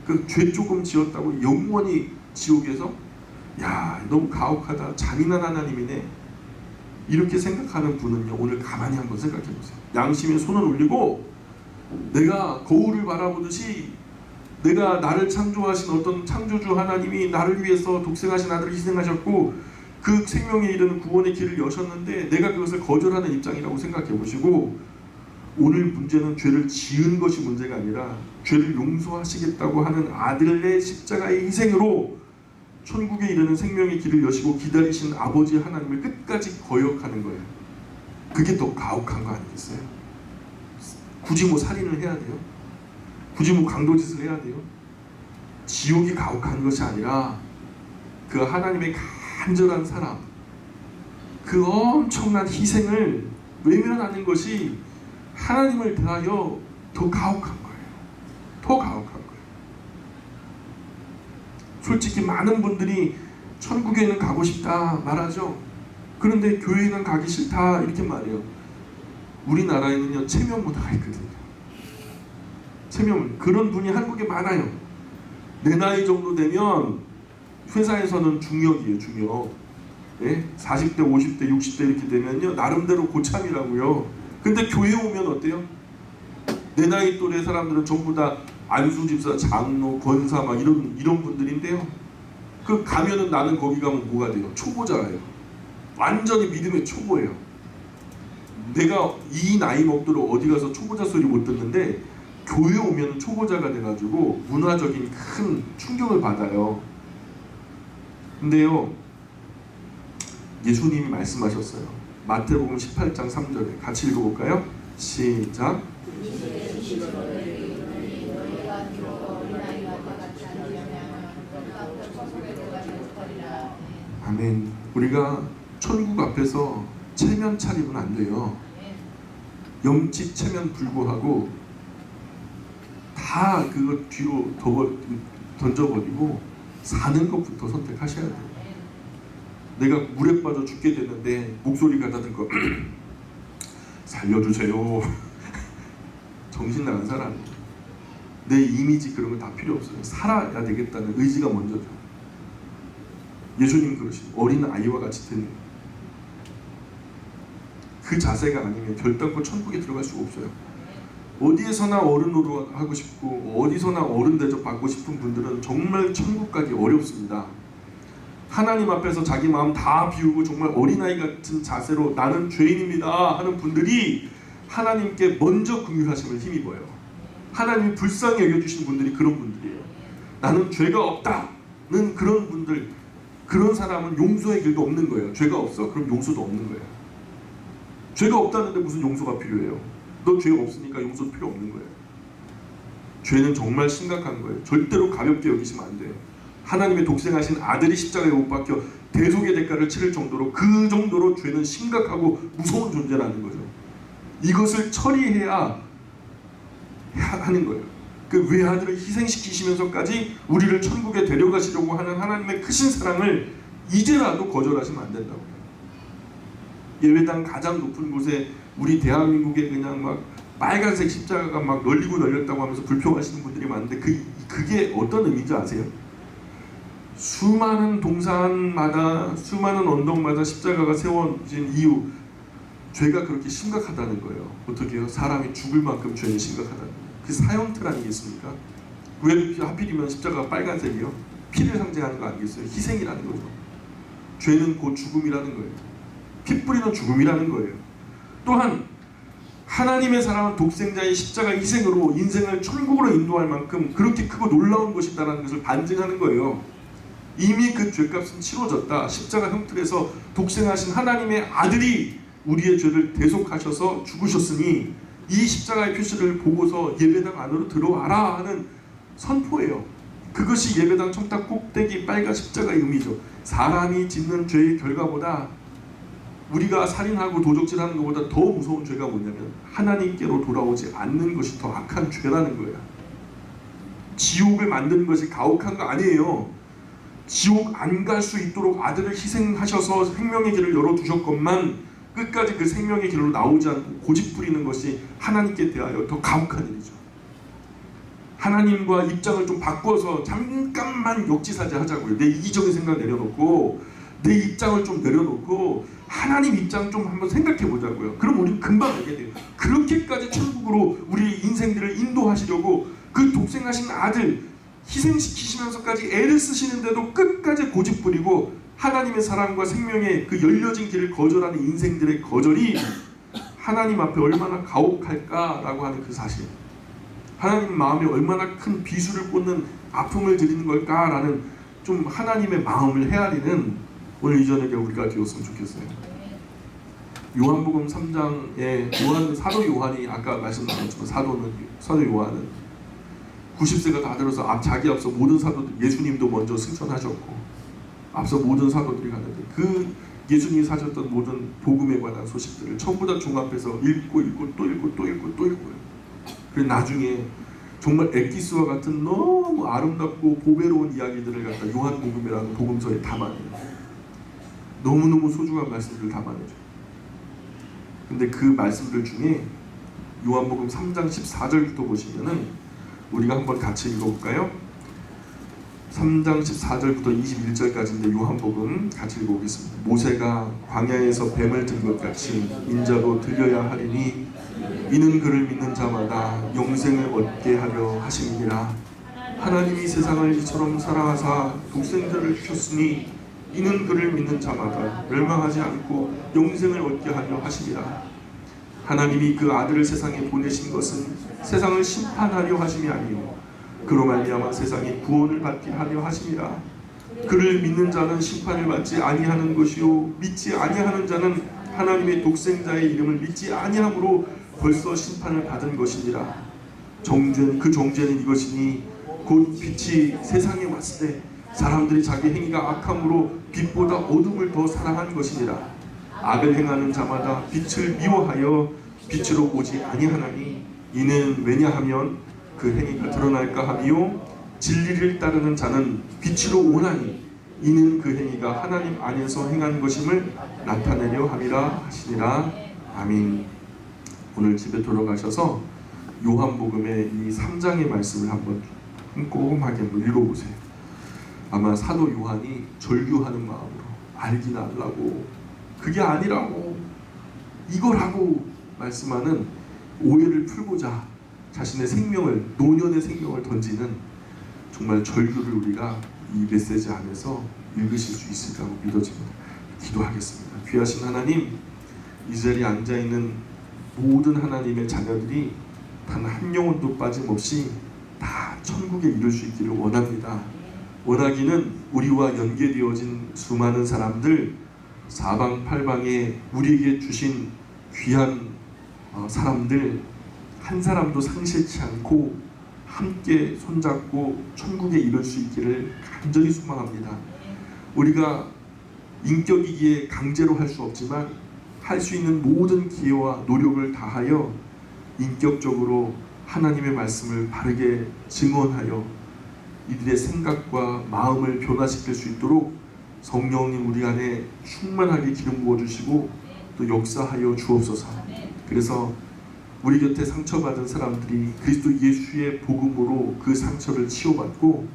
그 죄 조금 지었다고 영원히 지옥에서? 야, 너무 가혹하다. 잔인한 하나님이네. 이렇게 생각하는 분은요, 오늘 가만히 한번 생각해 보세요. 양심에 손을 올리고 내가 거울을 바라보듯이 내가 나를 창조하신 어떤 창조주 하나님이 나를 위해서 독생하신 아들을 희생하셨고 그 생명에 이르는 구원의 길을 여셨는데 내가 그것을 거절하는 입장이라고 생각해 보시고, 오늘 문제는 죄를 지은 것이 문제가 아니라 죄를 용서하시겠다고 하는 아들의 십자가의 희생으로 천국에 이르는 생명의 길을 여시고 기다리신 아버지 하나님을 끝까지 거역하는 거예요. 그게 더 가혹한 거 아니겠어요? 굳이 뭐 살인을 해야 돼요? 굳이 뭐 강도짓을 해야 돼요? 지옥이 가혹한 것이 아니라 그 하나님의 간절한 사랑, 그 엄청난 희생을 외면하는 것이 하나님을 대하여 더 가혹한 거예요. 더 가혹한 거예요. 솔직히 많은 분들이 천국에는 가고 싶다 말하죠. 그런데 교회는 가기 싫다 이렇게 말해요. 우리나라에는요 체면 문화가 있거든요. 체면, 그런 분이 한국에 많아요. 내 나이 정도 되면 회사에서는 중역이에요. 중역. 네? 40대, 50대, 60대 이렇게 되면요 나름대로 고참이라고요. 근데 교회 오면 어때요? 내 나이 또래 사람들은 전부 다 안수집사, 장로, 권사 막 이런 분들인데요. 그 가면은 나는 거기 가면 뭐가 돼요? 초보자예요. 완전히 믿음의 초보예요. 내가 이 나이 먹도록 어디 가서 초보자 소리 못 듣는데 교회 오면 초보자가 돼가지고 문화적인 큰 충격을 받아요. 근데요 예수님이 말씀하셨어요. 마태복음 18장 3절에 같이 읽어볼까요? 시작. 아멘. 우리가 천국 앞에서 체면 차리면 안 돼요. 염치 체면 불구하고 다 그거 뒤로 던져버리고 사는 것부터 선택하셔야 돼요. 내가 물에 빠져 죽게 됐는데 목소리가 닫은 거 살려주세요. 정신 나간 사람. 내 이미지 그런 거 다 필요 없어요. 살아야 되겠다는 의지가 먼저죠. 예수님 그러신 어린 아이와 같이 되는 그 자세가 아니면 결단코 천국에 들어갈 수가 없어요. 어디에서나 어른으로 하고 싶고 어디서나 어른 대접 받고 싶은 분들은 정말 천국 가기 어렵습니다. 하나님 앞에서 자기 마음 다 비우고 정말 어린아이 같은 자세로 나는 죄인입니다 하는 분들이 하나님께 먼저 긍휼하심을 힘입어요. 하나님이 불쌍히 여겨주신 분들이 그런 분들이에요. 나는 죄가 없다는 그런 분들, 그런 사람은 용서의 길도 없는 거예요. 죄가 없어? 그럼 용서도 없는 거예요. 죄가 없다는데 무슨 용서가 필요해요? 너 죄가 없으니까 용서도 필요 없는 거예요. 죄는 정말 심각한 거예요. 절대로 가볍게 여기시면 안 돼요. 하나님의 독생하신 아들이 십자가에 못 박혀 대속의 대가를 치를 정도로, 그 정도로 죄는 심각하고 무서운 존재라는 거죠. 이것을 처리해야 하는 거예요. 그 외아들을 희생시키시면서까지 우리를 천국에 데려가시려고 하는 하나님의 크신 사랑을 이제라도 거절하시면 안 된다고요. 예배당 가장 높은 곳에 우리 대한민국에 그냥 막 빨간색 십자가가 막 널리고 널렸다고 하면서 불평하시는 분들이 많은데 그게 어떤 의미인지 아세요? 수많은 동산마다, 수많은 언덕마다 십자가가 세워진 이유, 죄가 그렇게 심각하다는 거예요. 어떻게 해요? 사람이 죽을 만큼 죄는 심각하다는 거예요. 그 사형틀 아니겠습니까? 왜 하필이면 십자가가 빨간색이요? 피를 상징하는 거 아니겠어요? 희생이라는 거죠. 죄는 곧 죽음이라는 거예요. 피 뿌리는 죽음이라는 거예요. 또한 하나님의 사랑은 독생자의 십자가 희생으로 인생을 천국으로 인도할 만큼 그렇게 크고 놀라운 것이다라는 것을 반증하는 거예요. 이미 그 죄값은 치러졌다. 십자가 형틀에서 독생하신 하나님의 아들이 우리의 죄를 대속하셔서 죽으셨으니 이 십자가의 표시를 보고서 예배당 안으로 들어와라 하는 선포예요. 그것이 예배당 청탁 꼭대기 빨간 십자가의 의미죠. 사람이 짓는 죄의 결과보다, 우리가 살인하고 도적질하는 것보다 더 무서운 죄가 뭐냐면 하나님께로 돌아오지 않는 것이 더 악한 죄라는 거예요. 지옥을 만드는 것이 가혹한 거 아니에요. 지옥 안 갈 수 있도록 아들을 희생하셔서 생명의 길을 열어두셨건만 끝까지 그 생명의 길로 나오지 않고 고집부리는 것이 하나님께 대하여 더 가혹한 일이죠. 하나님과 입장을 좀 바꿔서 잠깐만 역지사지 하자고요. 내 이기적인 생각 내려놓고 내 입장을 좀 내려놓고 하나님 입장 좀 한번 생각해 보자고요. 그럼 우리는 금방 알게 돼요. 그렇게까지 천국으로 우리 인생들을 인도하시려고 그 독생하신 아들 희생시키시면서까지 애를 쓰시는데도 끝까지 고집부리고 하나님의 사랑과 생명의 그 열려진 길을 거절하는 인생들의 거절이 하나님 앞에 얼마나 가혹할까라고 하는 그 사실, 하나님 마음에 얼마나 큰 비수를 꽂는 아픔을 드리는 걸까라는 좀 하나님의 마음을 헤아리는 오늘 이 저녁에 우리가 되었으면 좋겠어요. 요한복음 3장에 사도 요한이, 아까 말씀드렸지만 사도 요한은 90세가 다 들어서 자기 앞서 모든 사도들, 예수님도 먼저 승천하셨고 앞서 모든 사도들이 가는데 그 예수님이 사셨던 모든 복음에 관한 소식들을 전부 다 종합해서 읽고 또 읽고요. 그리고 나중에 정말 엑기스와 같은 너무 아름답고 보배로운 이야기들을 갖다 요한복음이라는 복음서에 담아내요. 너무너무 소중한 말씀들을 담아내죠. 근데 그 말씀들 중에 요한복음 3장 14절부터 보시면은 우리가 한번 같이 읽어볼까요? 3장 14절부터 21절까지인데 요한복음 같이 읽어보겠습니다. 모세가 광야에서 뱀을 든 것 같이 인자도 들려야 하리니 이는 그를 믿는 자마다 영생을 얻게 하려 하심이니라. 하나님이 세상을 이처럼 사랑하사 독생자를 주셨으니 이는 그를 믿는 자마다 멸망하지 않고 영생을 얻게 하려 하심이라. 하나님이 그 아들을 세상에 보내신 것은 세상을 심판하려 하심이 아니요 그로 말미암아 세상이 구원을 받게 하려 하심이라. 그를 믿는 자는 심판을 받지 아니하는 것이요 믿지 아니하는 자는 하나님의 독생자의 이름을 믿지 아니함으로 벌써 심판을 받은 것이니라. 그 정죄는 이것이니 곧 빛이 세상에 왔을 때 사람들이 자기 행위가 악함으로 빛보다 어둠을 더 사랑한 것이니라. 악을 행하는 자마다 빛을 미워하여 빛으로 오지 아니하나니 이는 왜냐하면 그 행위가 드러날까 하미요 진리를 따르는 자는 빛으로 오나니 이는 그 행위가 하나님 안에서 행한 것임을 나타내려 함이라 하시니라. 아멘. 오늘 집에 돌아가셔서 요한복음의 이 3장의 말씀을 한번 꼼꼼하게 한번 읽어보세요. 아마 사도 요한이 절규하는 마음으로 알긴 알라고, 그게 아니라고, 이거라고 말씀하는 오해를 풀고자 자신의 생명을, 노년의 생명을 던지는 정말 절규를 우리가 이 메시지 안에서 읽으실 수 있을까 믿어집니다. 기도하겠습니다. 귀하신 하나님, 이 자리에 앉아있는 모든 하나님의 자녀들이 단 한 영혼도 빠짐없이 다 천국에 이룰 수 있기를 원합니다. 원하기는 우리와 연계되어진 수많은 사람들, 사방팔방에 우리에게 주신 귀한 사람들 한 사람도 상실치 않고 함께 손잡고 천국에 이룰 수 있기를 간절히 소망합니다. 우리가 인격이기에 강제로 할 수 없지만 할 수 있는 모든 기회와 노력을 다하여 인격적으로 하나님의 말씀을 바르게 증언하여 이들의 생각과 마음을 변화시킬 수 있도록 성령님 우리 안에 충만하게 기름 부어주시고 또 역사하여 주옵소서. 그래서 우리 곁에 상처받은 사람들이 그리스도 예수의 복음으로 그 상처를 치유받고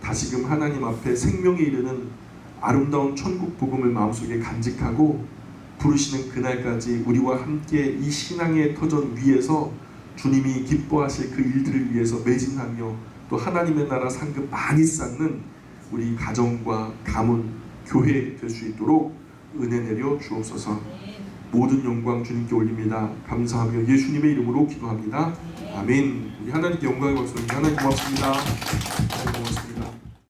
다시금 하나님 앞에 생명에 이르는 아름다운 천국 복음을 마음속에 간직하고 부르시는 그날까지 우리와 함께 이 신앙의 터전 위에서 주님이 기뻐하실 그 일들을 위해서 매진하며 또 하나님의 나라 상급 많이 쌓는 우리 가정과 가문, 교회 될 수 있도록 은혜 내려 주옵소서. 모든 영광 주님께 올립니다. 감사하며 예수님의 이름으로 기도합니다. 아멘. 우리 하나님께 영광의 박수. 하나님 고맙습니다. 하나님 고맙습니다.